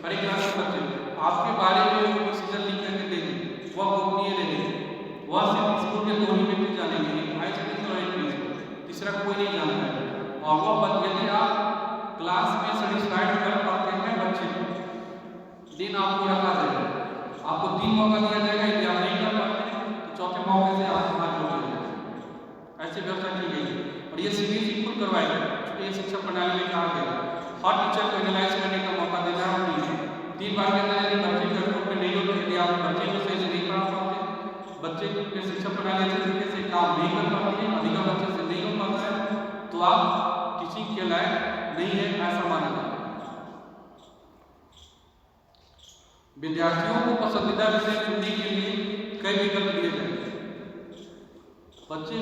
हर एक क्लास के बच्चे को आपके बारे में जो डिसीजन लिख करके देंगे वह गोपनीय रहेगी। वह सिर्फ स्कूल के 2 ही व्यक्ति जानेंगे, एक वाइस प्रिंसिपल और एक प्रिंसिपल, तीसरा कोई नहीं जानता है। और वह यदि आप क्लास में सेटिस्फाइड कर पाते हैं बच्चे को, दिन आपको रखा जाएगा, आपको 3 मौका दिया जाएगा। यदि आप नहीं कर पाते हैं तो चौथे मौके से आपको हाथ जोड़ दिया जाएगा। ऐसी व्यवस्था की गई है और ये सीबीएसई खुद करवाएगा, क्योंकि ये शिक्षा प्रणाली में कहा गया हर टीचर को एनालाइज करने का मौका देना है। 3 बार के अंदर यदि बच्चे कंट्रोल में नहीं होते, यदि आप बच्चे को सही से नहीं पढ़ा पाते, बच्चे की शिक्षा प्रणाली अच्छे तरीके से काम नहीं कर पाती है, अधिका बच्चे से नहीं हो पाता है, तो आप टीचिंग के लायक नहीं है, ऐसा माना जाता है। विद्यार्थियों को पसंदीदा विषय चुनने के लिए कई विकल्प दिए जाते हैं। बच्चे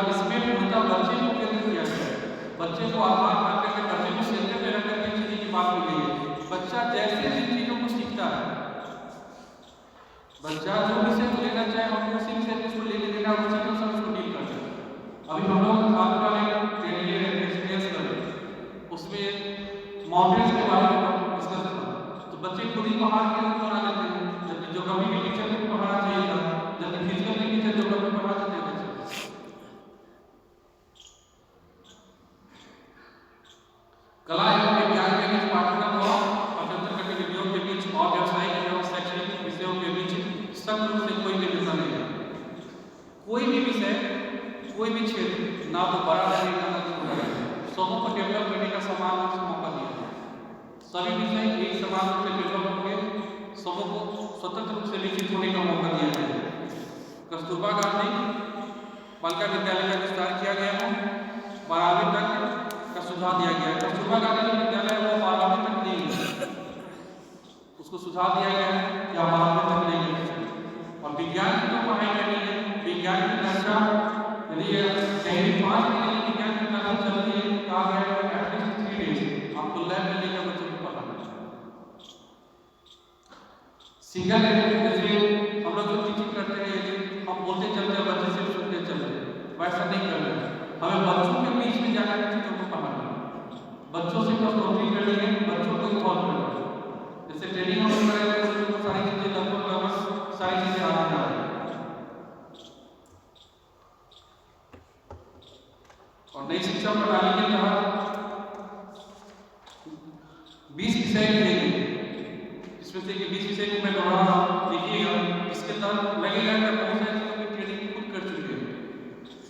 इसमें पूर्णतः बच्चे को केंद्र किया गया है, बच्चे को आधार करके बच्चे को सेंटर में रखकर के चीज़ों की बात की गई है। बच्चा जैसे जिन चीज़ों को सीखता है, बच्चा जो विषय को लेना चाहे हम उसी विषय को उसको लेने देना, उसी के साथ उसको डील करना है। अभी हम लोग साथ वाले ट्रेनिंग एक्सपीरियंस करें, उसमें माउंटेन्स के बारे में डिस्कस करें, तो बच्चे खुद ही पहाड़ के ऊपर बना लेते हैं, जबकि ज्योग्राफी के टीचर को पढ़ाना चाहिए था, जबकि फिजिकल के टीचर ज्योग्राफी पढ़ा देते हैं। कला एवं विज्ञान के बीच पाठ्यक्रम और पाठ्येतर गतिविधियों के बीच और व्यावसायिक एवं शैक्षणिक विषयों के बीच सख्त रूप से कोई भी रिश्ता नहीं है। कोई भी विषय, कोई भी क्षेत्र ना तो बड़ा है ना छोटा है, सबों को डेवलप करने का समान रूप से मौका दिया है। सभी विषय एक समान रूप से डेवलप होंगे, सबों को स्वतंत्र रूप से विकसित होने का मौका दिया गया है। कस्तूरबा गांधी बालिका विद्यालय का विस्तार किया गया है, 12वीं तक का सुझाव दिया गया है। कस्तूरबा गांधी जो विद्यालय है वो 12वीं तक नहीं है, उसको सुझाव दिया गया है कि आप 12वीं तक नहीं लेकर चलिए। और विज्ञान की जो पढ़ाई करनी है, विज्ञान की कक्षा यदि कहीं 5 महीने की विज्ञान की क्लास चल रही है, कहा गया है कि एटलीस्ट 3 डेज आपको लैब में लेकर बच्चों को पढ़ाना है। सिंगल लेवल जैसे हम लोग जो टीचिंग करते हैं, हम बोलते चलते हैं, बच्चे सिर्फ सुनते चलते हैं, वैसा नहीं करना है। हमें बच्चों के बीच में जाकर चीज़ों को पढ़ाना है, बच्चों से कसौटी करनी है, बच्चों को इन्वॉल्व करना है। जैसे ट्रेनिंग हम लोग करेंगे तो उसमें सारी चीज़ें लगभग सारी चीज़ें आती जा रही हैं। और नई शिक्षा प्रणाली के तहत 20 विषय दिए गए, इसमें से कि 20 विषय को मैं दोहरा रहा हूँ, देखिएगा इसके तहत लगेगा कि बहुत सारी चीज़ों की ट्रेनिंग खुद कर चुके हैं।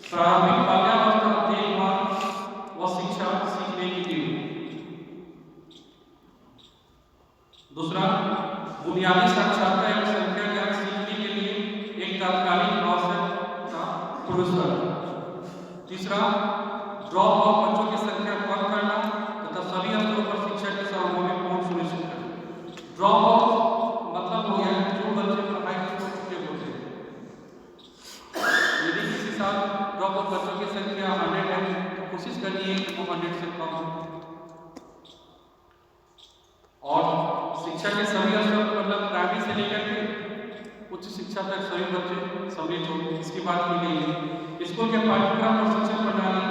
प्रारंभिक बाल्यावस्था देखभाल व शिक्षा सीखने की नींव। दूसरा, बुनियादी साक्षरता एवं संख्या ज्ञान सीखने के लिए एक तात्कालिक आवश्यकता पुरस्कार। तीसरा, ड्रॉप आउट बच्चों की संख्या कम करना तथा सभी स्तरों पर शिक्षा के सार्वभौमिक पहुंच सुनिश्चित करना। ड्रॉप आउट मतलब हो गया जो बच्चे पढ़ाई छोड़ चुके होते हैं। यदि किसी साल ड्रॉप आउट बच्चों की संख्या 100 है तो कोशिश करनी है कि वो 100 से कम हो। और शिक्षा के सभी स्तर मतलब प्राइमरी से लेकर के उच्च शिक्षा तक सभी बच्चे सम्मिलित हो, इसकी बात की गई है। स्कूल के पाठ्यक्रम और शिक्षण प्रणाली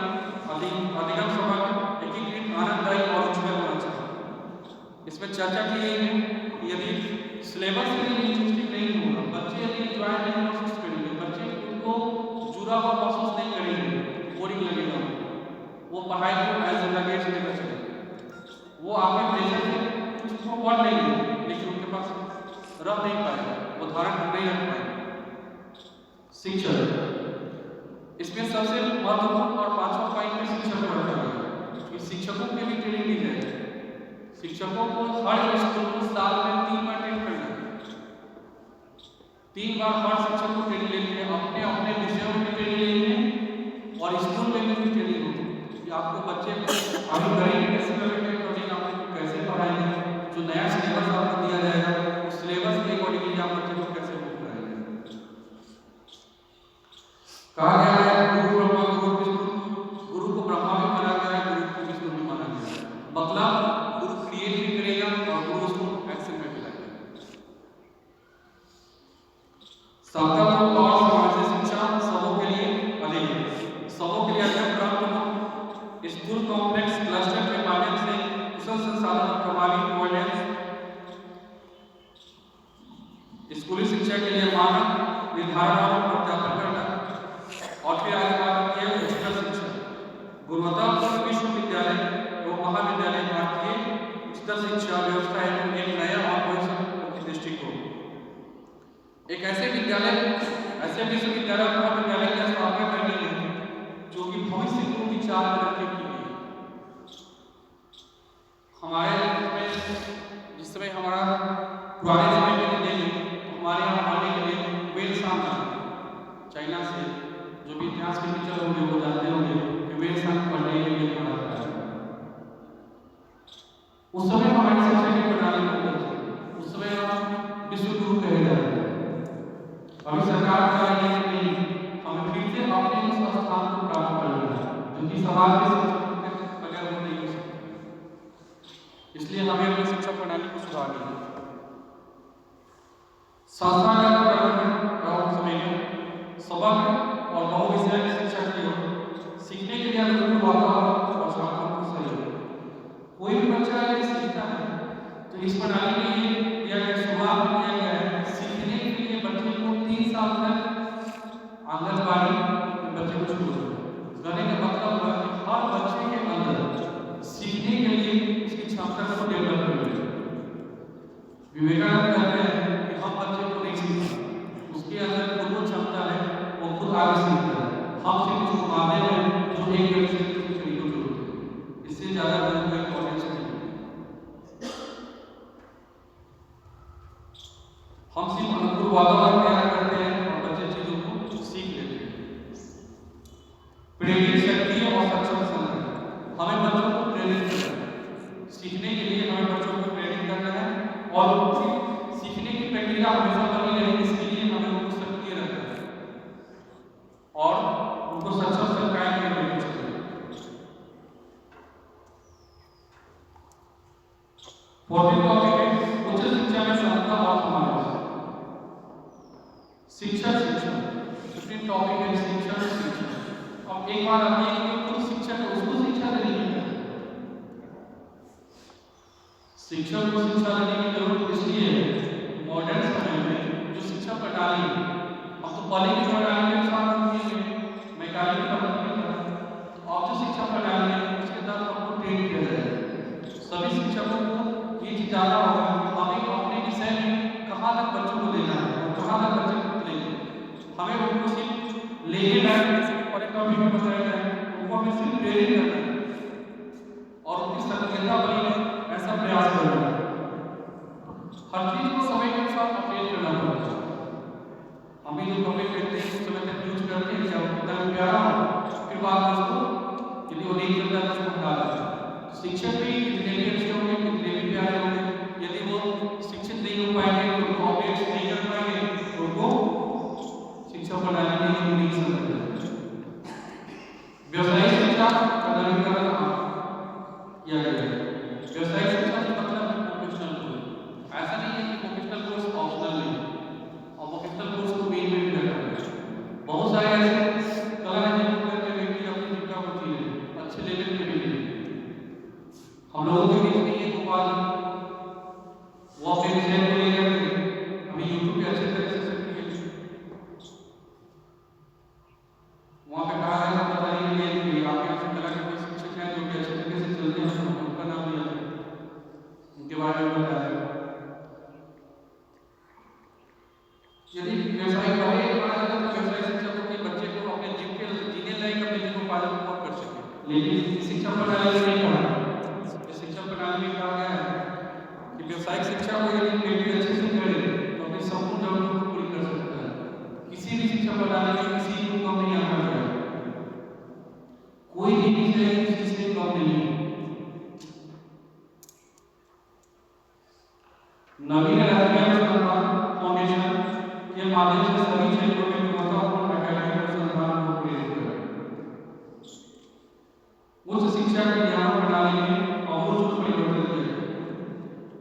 अधिगम सभा एकीकृत, आनंददायी और उज्ज्वल होना चाहिए। इसमें चर्चा की गई है कि यदि सिलेबस में इंटरेस्टिंग नहीं होगा, बच्चे यदि एंजॉय नहीं महसूस करेंगे, बच्चे खुद को जुड़ा हुआ महसूस नहीं करेंगे, बोरिंग लगेगा, वो पढ़ाई को एज ए लगेज लेकर चलेंगे, वो आपके प्रेशर से कुछ को पढ़ लेंगे लेकिन उनके पास रह नहीं पाएगा, वो धारण नहीं रख पाएगा। शिक्षण, इसमें सबसे महत्वपूर्ण और 5वां पॉइंट में शिक्षक पर रखा गया कि शिक्षकों की भी ट्रेनिंग दी जाए। शिक्षकों को हर स्कूल को साल में 3 बार ट्रेन करना है, 3 बार हर शिक्षक को ट्रेनिंग लेनी है, अपने अपने विषयों में ट्रेनिंग लेनी है और स्कूल में भी ट्रेनिंग होगी कि आपको बच्चे अभी करेंगे कैसे करेंगे, आपको कैसे पढ़ाएंगे, जो नया सिलेबस आपको दिया जाएगा उस सिलेबस के अकॉर्डिंगली आप बच्चे को कैसे बुक कराएंगे। कहा गया है गुरु ब्रह्मा गुरु विष्णु, गुरु को ब्रह्मा भी माना गया है, गुरु को विष्णु भी माना गया है। मतलब गुरु क्रिएट भी करेगा और गुरु उसको एक्शन में भी लाएगा। सार्थक और सामाजिक शिक्षा सबों के लिए अधिक, सबों के लिए अधिक प्राप्त हो। स्कूल कॉम्प्लेक्स क्लस्टर के माध्यम से कुशल संसाधन और प्रभावी गवर्नेंस, स्कूली शिक्षा के लिए मानक निर्धारण और प्रत्यापन करना। और फिर आगे बात की है उच्चतर शिक्षा, गुणवत्तापूर्ण विश्वविद्यालय एवं महाविद्यालय भारतीय उच्चतर शिक्षा व्यवस्था हेतु एक नया और भविष्य दृष्टिकोण। एक ऐसे विद्यालय, ऐसे विश्वविद्यालय और महाविद्यालय की स्थापना करनी है जो कि भविष्य को विचार करके की गई। हमारे जिस समय हमारा पुराने समय में देखें तो हमारे यहाँ आने के लिए वेल सामना चाइना से, जो भी इतिहास के टीचर होंगे वो जानते होंगे कि वेल सामना पढ़ने के लिए पढ़ा जाता है। उस समय हमारी शिक्षा की प्रणाली बहुत अच्छी थी, उस समय हम विश्व गुरु कहे जाते थे। अभी सरकार का ये नहीं, हमें फिर से अपने उस स्थान को प्राप्त करना है जो कि समाज के शिक्षक अगर वो नहीं हो सकते, इसलिए हमें अपनी शिक्षा प्रणाली को सुधारनी है। संस्थागत प्रबंधन और संवेदन, सबक और बहुविषयक शिक्षा की ओर सीखने के लिए अनुकूल वातावरण और छात्रों को सहयोग। कोई भी बच्चा यदि सीखता है तो इस प्रणाली में ये दिया गया, शुरुआत में दिया गया है सीखने के लिए बच्चे को 3 साल तक आंगनबाड़ी में बच्चे को छोड़ देने का मतलब हुआ कि हर बच्चे के अंदर सीखने के लिए उसकी क्षमता को डेवलप करना है। विवेकानंद कहते हैं कि हम बच्चे को नहीं सीखते, उसके अंदर खुद वो क्षमता है, वो खुद आगे सीखता है। हम सिर्फ उसको मानते हैं जो एक तरह से दूसरे तरीकों से होते हैं, इससे ज़्यादा गुरु का इम्पोर्टेंस नहीं है। हम सिर्फ अनुकूल वातावरण तैयार करते हैं और बच्चे चीज़ों को सीख लेते हैं। प्रेरित शक्ति और सक्षम संगठन, हमें बच्चों 14 टॉपिक है उच्च शिक्षा में संस्था और समावेश। शिक्षा शिक्षा 15 टॉपिक है शिक्षा शिक्षा। अब एक बार आती है कि कुछ शिक्षक उसको शिक्षा देनी है, शिक्षक को शिक्षा देने की जरूरत इसलिए है मॉडर्न समय में जो शिक्षा प्रणाली है, हम तो पहले की प्रणाली के साथ मैकेनिकल का मतलब है, तो अब जो शिक्षा प्रणाली है उसके तहत हमको ट्रेन किया जाएगा। सभी शिक्षकों को ये चीज जानना होगा कि हमें अपने विषय में कहाँ तक बच्चों को देना है और कहाँ तक बच्चे को लेंगे। हमें उनको सिर्फ लेने लायक जैसे कि पहले टॉपिक में बताया जाए उनको हमें सिर्फ प्रेरित करना है और उनकी सक्रियता बनी रहे ऐसा प्रयास करना है। हर चीज को समय के अनुसार अपडेट करना पड़ता है। हमें जो कपड़े पहनते हैं उस समय तक यूज करते हैं जब कितना प्यारा हो, फिर बाद में उसको यदि वो नहीं चलता तो उसको हटा देते हैं। शिक्षक भी कितने भी अच्छे होंगे कितने भी प्यारे होंगे, यदि वो शिक्षित नहीं हो पाएंगे उनको अपडेट नहीं कर पाएंगे उनको शिक्षा प्रणाली में नहीं समझ। व्यवसायिक शिक्षा का नवीनीकरण किया गया है। व्यवसायिक शिक्षा का मतलब है प्रोफेशनल कोर्स। ऐसा नहीं है कि प्रोफेशनल कोर्स ऑप्शनल नहीं है और प्रोफेशनल कोर्स को मेन में भी रखा गया है। बहुत सारे ऐसे कला है जिनको करके व्यक्ति अपनी जीविका को जी रहे अच्छे लेवल पे भी है। हम लोगों के बीच में ये गोपाल वो अपने विषय को लेकर के अभी यूट्यूब पे अच्छे तरह से सक्रिय है। वहाँ पे कहा है बताने के लिए कि आपके यहाँ से कला के कोई शिक्षक हैं जो कि अच्छे तरीके से चलते हैं, उनका नाम लिया जाए, उनके बारे में बताया। यदि व्यवसाय पढ़े पढ़ा जाता तो व्यवसाय शिक्षा को कि बच्चे को अपने जीने लायक अपने जीवन पालन कर सके, लेकिन शिक्षा प्रणाली में नहीं पढ़ा। शिक्षा प्रणाली में कहा गया है कि व्यवसायिक शिक्षा को यदि व्यक्ति अच्छे से करे तो अपनी संपूर्ण जरूरतों को पूरी कर सकता है। किसी भी शिक्षा प्रणाली में किसी को कम नहीं आना चाहिए, कोई भी विषय किसी से कम नहीं है। नवीन राष्ट्रीय अनुसंधान फाउंडेशन के माध्यम से सभी क्षेत्रों में गुणवत्तापूर्ण एकेडमिक अनुसंधान को प्रेरित करें। उच्च शिक्षा की ज्ञान प्रणाली में अमूलचूल परिवर्तन किया।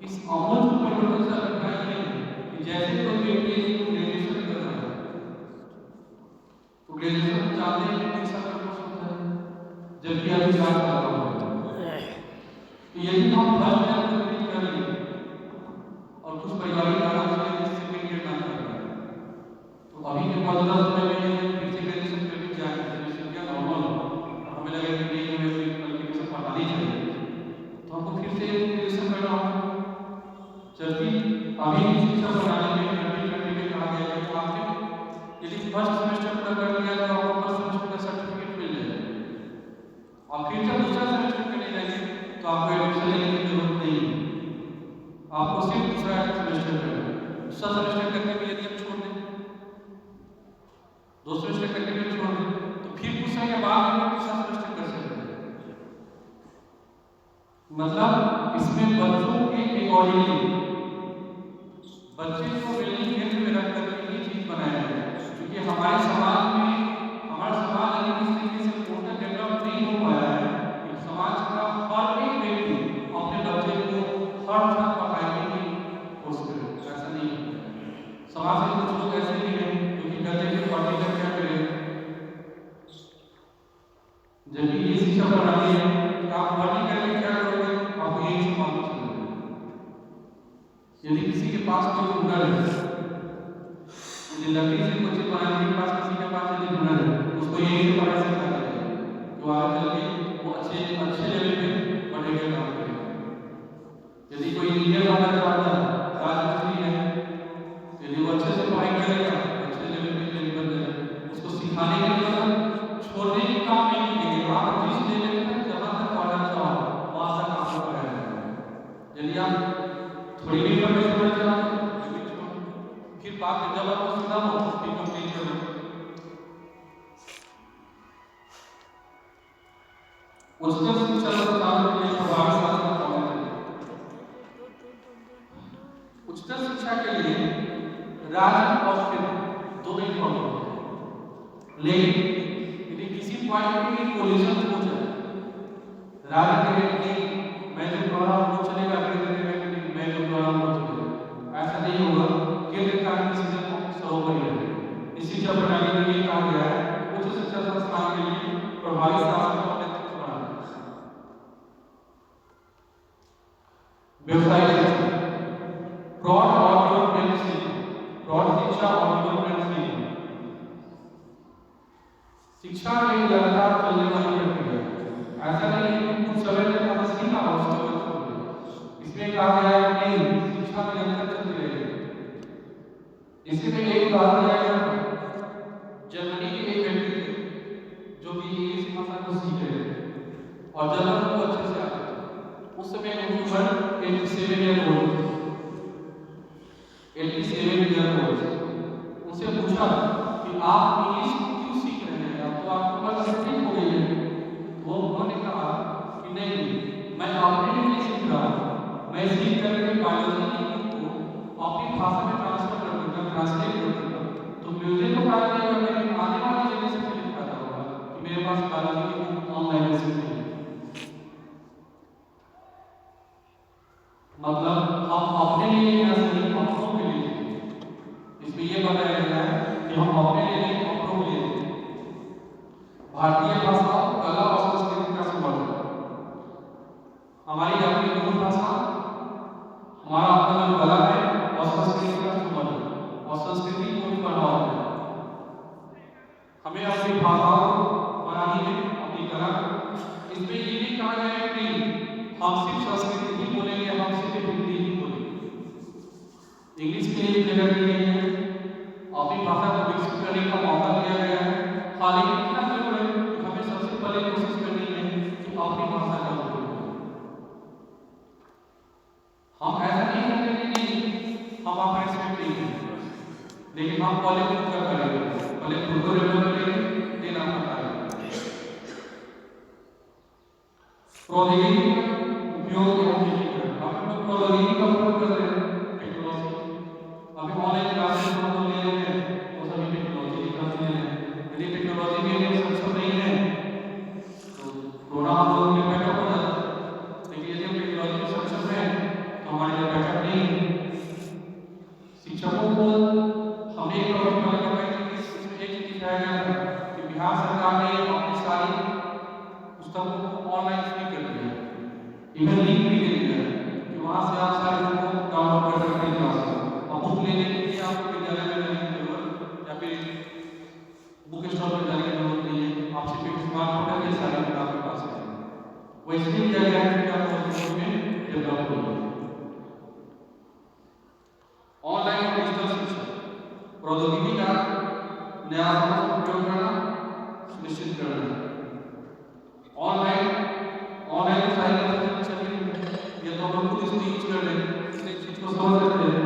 इस अमूलचूल परिवर्तन से अभिप्राय ये है कि जैसे कोई व्यक्ति ग्रेजुएशन कर रहा है तो ग्रेजुएशन चाहते हैं कि 3 साल का कोर्स होता है जबकि अभी 4 साल का होता है। तो यदि हम फर्स्ट ईयर कंप्लीट कर लें और कुछ पारिवारिक कारणों से सेकंड ईयर ना कर पाए तो अभी के मौजूदा समय में फिर से ग्रेजुएशन करके जाए ग्रेजुएशन क्या नॉर्मल हमें लगे कि नहीं हमें क्वालिफिकेशन बढ़ानी चाहिए तो हमको फिर से ग्रेजुएशन करना होगा। जबकि अभी शिक्षा प्रणाली में करने में कहा गया है कि आपने यदि फर्स्ट सेमेस्टर पूरा कर लिया तो आपको फर्स्ट सेमेस्टर का सर्टिफिकेट मिल जाएगा और फिर जब दूसरा सेमेस्टर करने जाएंगे तो आपको एडमिशन लेने की जरूरत नहीं है, आपको सिर्फ दूसरा सेमेस्टर करना है। दूसरा सेमेस्टर करने में यदि हम छोड़ दें 2 सेमेस्टर करने में छोड़ दें तो फिर कुछ समय के बाद हम तीसरा सेमेस्टर कर सकते हैं। मतलब इसमें बच्चों के अकॉर्डिंगली बच्चे को बिल्डिंग केंद्र में रख करके ये चीज बनाया है क्योंकि हमारे समाज में हमारा समाज अभी इस तरीके से पूर्ण डेवलप नहीं हो पाया है कि समाज का हर एक व्यक्ति अपने बच्चे को हर साल पढ़ाने की कोशिश करे। ऐसा नहीं है। समाज में कुछ लोग ऐसे भी हैं जो कि कहते हैं कि पढ़ने का क्या करें, जबकि ये शिक्षा प्रणाली है कि आप पढ़ने करके क्या करोगे आपको यही से मालूम चलेगा। यदि किसी के पास कोई हुनर है, यदि लकड़ी से कुछ बनाने के पास किसी के पास यदि हुनर है उसको यही से पढ़ाई सिखा देते हैं तो आगे चल के वो अच्छे लेवल पे पढ़ेगा काम करेगा। यदि कोई इंजीनियर बनना चाहता है राजमिस्त्री है यदि वो अच्छे से पढ़ाई करेगा अच्छे लेवल पे बन जाएगा। उसको सिखाने के लिए छोड़ने की काम नहीं कीजिए, आप जिस लेवल तक जहाँ तक पढ़ना चाहो वहाँ तक आपको पढ़ाया जाएगा। यदि आप थोड़ी भी पढ़ने छोड़ना चाहते हो फिर बाद में जब आपको सीधा हो फिर कंप्लीट करो। उच्चतर शिक्षा संस्थानों के लिए प्रभावशाली होना चाहिए। उच्चतर शिक्षा के लिए राज्य और केंद्र दोनों इम्पोर्टेंट है, लेकिन यदि किसी पॉइंट पे कोलिजन हो जाए राज्य कहे नहीं मैं जो पढ़ा वो चलेगा केंद्र कहे नहीं शिक्षा प्रणाली में ये कहा गया है उच्च शिक्षा संस्थान के लिए प्रभावी शासन का नेतृत्व बनाना। व्यवसायिक शिक्षा, प्रौढ़ और युवा शिक्षा, प्रौढ़ शिक्षा और युवा शिक्षा। शिक्षा एक लगातार चलने वाली प्रक्रिया है। ऐसा नहीं है कि कुछ समय तक हम सीखा और उसके बाद छोड़ दिया। इसमें कहा गया है कि शिक्षा निरंतर चलती रहेगी। इसी में एक उदाहरण दिया गया है, जर्मनी के एक व्यक्ति थे जो कि इंग्लिश भाषा को सीख रहे थे और जर्मन को अच्छे से आते थे। उस समय उनकी उम्र 87 ईयर ओल्ड थी। 87 ईयर ओल्ड। उनसे पूछा कि आप इंग्लिश क्यों सीख रहे हैं, अब तो आपकी उम्र 60 हो गई है। वो उन्होंने कहा कि नहीं, मैं अपने लिए नहीं सीख रहा, मैं सीख करके बायोलॉजी को अपनी भाषा में ट्रांसफर कर दूंगा, ट्रांसलेट कर दूंगा, तो मुझे तो फायदा नहीं होगा, मेरी आने वाली जनरेशन को भी फायदा होगा कि मेरे पास बायोलॉजी की बुक ऑनलाइन मिल सकती है। मतलब हम अपने लिए या सही अपनों के लिए, इसमें यह बताया गया है कि हम अपने लिए नहीं अपनों के लिए। भारतीय भाषा कला और संस्कृति का संवर्धन, हमारी अपनी मूल भाषा, हमारा अपना जो कला है और संस्कृति का संवर्धन और संस्कृति को भी बढ़ावा देना। हमें अपनी भाषाओं बनानी है, अपनी कला। इसमें ये भी कहा गया है कि हम सिर्फ संस्कृत ही बोलेंगे, हम सिर्फ हिंदी ही बोलेंगे। इंग्लिश के लिए जगह दी गई है, अपनी भाषा को विकसित करने का मौका दिया गया है। खाली इतना जरूर है कि हमें सबसे पहले कोशिश करनी है कि अपनी भाषा का उपयोग करें। हम ऐसा नहीं करेंगे कि हम अपने से नहीं हैं, लेकिन हम पहले खुद का करेंगे, पहले खुद को डेवलप करेंगे, देन आपका करेंगे। प्रौद्योगिकी का उपयोग एवं एकीकरण, हम लोग प्रौद्योगिकी का उपयोग कर रहे हैं, टेक्नोलॉजी। अभी ऑनलाइन क्लासेस हम लोग ले रहे हैं, वो सभी टेक्नोलॉजी की तरफ ले रहे हैं। यदि टेक्नोलॉजी में हम सक्षम नहीं है तो कोरोना हम लोग के बैकअप हो जाता है, लेकिन यदि हम टेक्नोलॉजी में सक्षम हैं तो हमारे लिए बैकअप नहीं है। शिक्षकों को हमें एक टॉपिक पर लगा है कि इसमें एक चीज दिखाया गया था कि बिहार सरकार ने अपनी सारी पुस्तकों को ऑनलाइन फ्री कर दिया है। इवन लिंक भी दे दिया है कि वहां से आप सारे बुक को डाउनलोड कर सकते हैं क्लास में। अब बुक लेने के लिए आपको विद्यालय में जाने की जरूरत या फिर बुक स्टोर पर जाने की जरूरत नहीं है, आप सिर्फ एक स्मार्टफोन पर ये सारी बुक आपके पास है। वो इसलिए किया गया है कि आप उसको में डेवलप हो। ऑनलाइन और डिजिटल शिक्षा, प्रौद्योगिकी का नया उपयोग करना सुनिश्चित करना। ऑनलाइन सारी चीजें चली ये तो हम लोग खुद इसको यूज कर रहे हैं, इस चीज को समझ सकते हैं।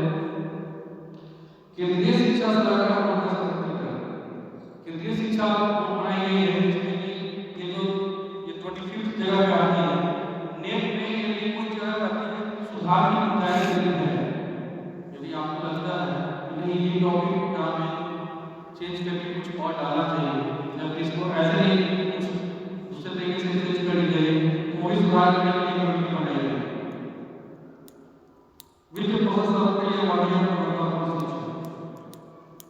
केंद्रीय शिक्षा सलाहकार बोर्ड का सशक्तिकरण, केंद्रीय शिक्षा बोर्ड बनाई गई है जिसमें कि ये 25th जगह पे आती है। नेट में यदि कोई जगह आती है सुधार की गुंजाइश है, यदि आपको लगता है कि नहीं ये टॉपिक का हमें चेंज करके कुछ और डालना चाहिए, जब इसको ऐसे नहीं कुछ दूसरे तरीके से चेंज कर दी जाए, वो भी सुधार करने के लिए कमेटी बनाई है। वित्त प्रोफेसर के लिए वाणिज्य और शिक्षा,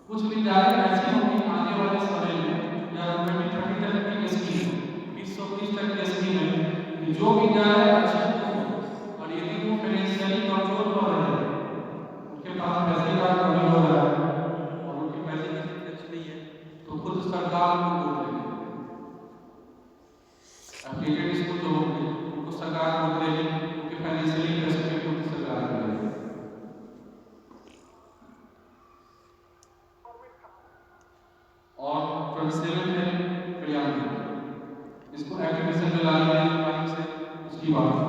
कुछ विद्यालय ऐसे होंगे आने वाले समय में या 2030 तक की स्कीम 2030 तक की स्कीम है कि जो विद्यालय अच्छे हो और यदि वो फाइनेंशियली कमजोर हो रहे हैं, उनके पास पैसे का कमी हो रहा है और उनके पैसे की स्थिति अच्छी नहीं है, तो खुद सरकार को बोल देगी। एप्लीकेट स्कूल जो होंगे उनको सरकार बोल देगी, उनके फाइनेंशियली फैसिलिटी को सरकार करेगी। और 27 है क्रियान्वयन, इसको एक्टिविजन में लाने के लिए से उसकी बात।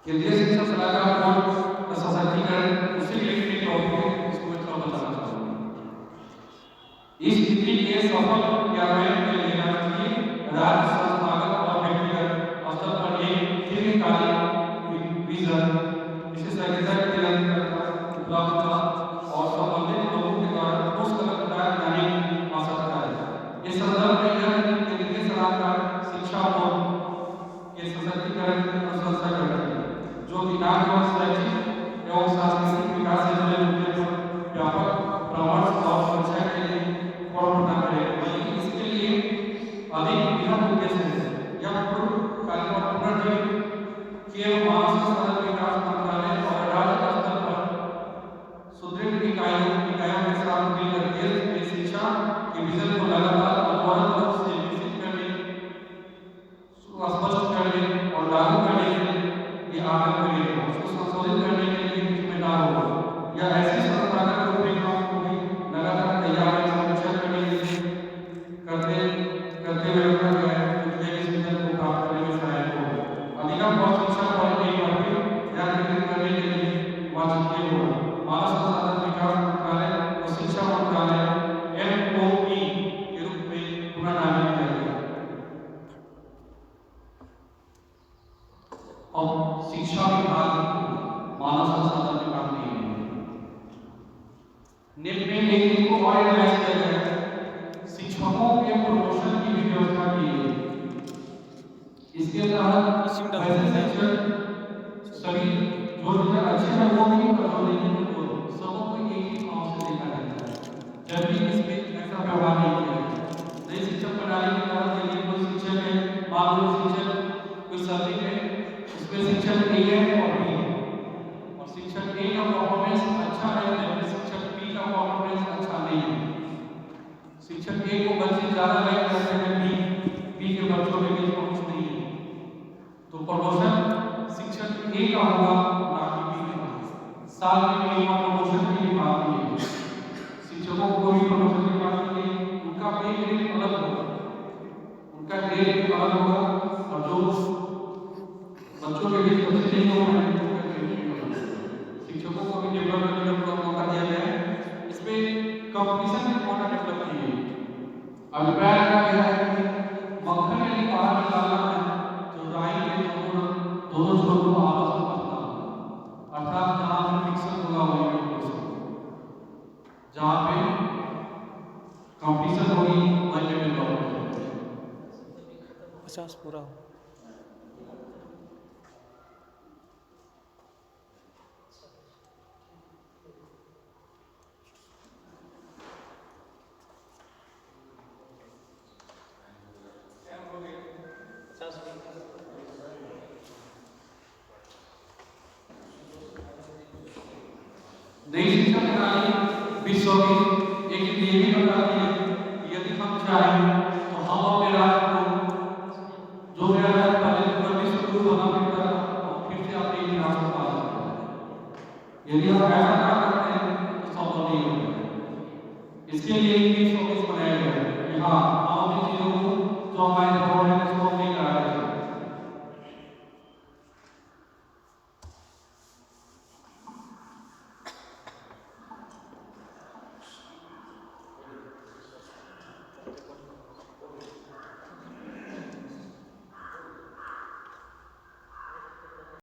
केंद्रीय शिक्षा सलाहकार बोर्ड का सशक्तिकरण उससे रिलेटेड टॉपिक है, इसको मैं थोड़ा बताना चाहूंगा। इस नीति के सफल क्रियान्वयन के लिए राष्ट्रीय, राज्य, संस्थागत और व्यक्तिगत स्तर पर एक दीर्घकालिक विजन, जिसे नेट में एक चीज को और एडवाइस किया गया है, शिक्षकों के प्रमोशन की भी व्यवस्था की है। इसके तहत इसी में ऐसे शिक्षक सभी जो टीचर अच्छे हैं वो भी और जो नहीं है वो भी, सबको एक ही भाव से देखा जाता है, जबकि इसमें ऐसा व्यवहार नहीं किया जाता। नई शिक्षक प्रणाली के तहत यदि कोई शिक्षक है, मान लो शिक्षक कोई सब्जेक्ट है, उसमें शिक्षक ए है और बी है, और शिक्षक ए का परफॉर्मेंस अच्छा है जबकि शिक्षक बी का परफॉर्मेंस अच्छा नहीं है। शिक्षक ए को बच्चे ज्यादा लाइक करते हैं, बी के बच्चों के बीच में कुछ नहीं है, तो प्रमोशन शिक्षक ए का होगा ना कि बी का। साल में एक बार प्रमोशन के लिए बात की है, शिक्षकों को भी प्रमोशन की बात की है, उनका पे ग्रेड अलग होगा, उनका ग्रेड अलग होगा, और जो बच्चों के बीच बच्चे नहीं हो रहे हैं उनका ग्रेड अलग होगा। शिक्षकों को भी डेवलप करने का मौका दिया गया है। इसमें कंपटीशन में मौका डेवलप की है। अभिप्राय क्या है कि मक्खन यदि बाहर निकालना है तो राई के दोनों छोर को आपस में कसना होगा, अर्थात जहाँ पे फ्रिक्शन होगा वहीं पे फ्रिक्शन, जहाँ पे कंपटीशन होगी वहीं पे डेवलपमेंट होगी। 50 पूरा हो। नई शिक्षा प्रणाली विश्व की एक ये भी बताती है कि यदि हम चाहें तो हम अपने राष्ट्र को जो मेरा राष्ट्र पहले कभी शुरू होना पड़ता था और फिर से अपने इतिहास को पा सकते हैं। यदि हम ऐसा ना करते हैं तो संभव नहीं होगा। इसके लिए एक 20 बनाया गया है कि हाँ हम अपनी चीजों को जो हमारे धरोहर है उसको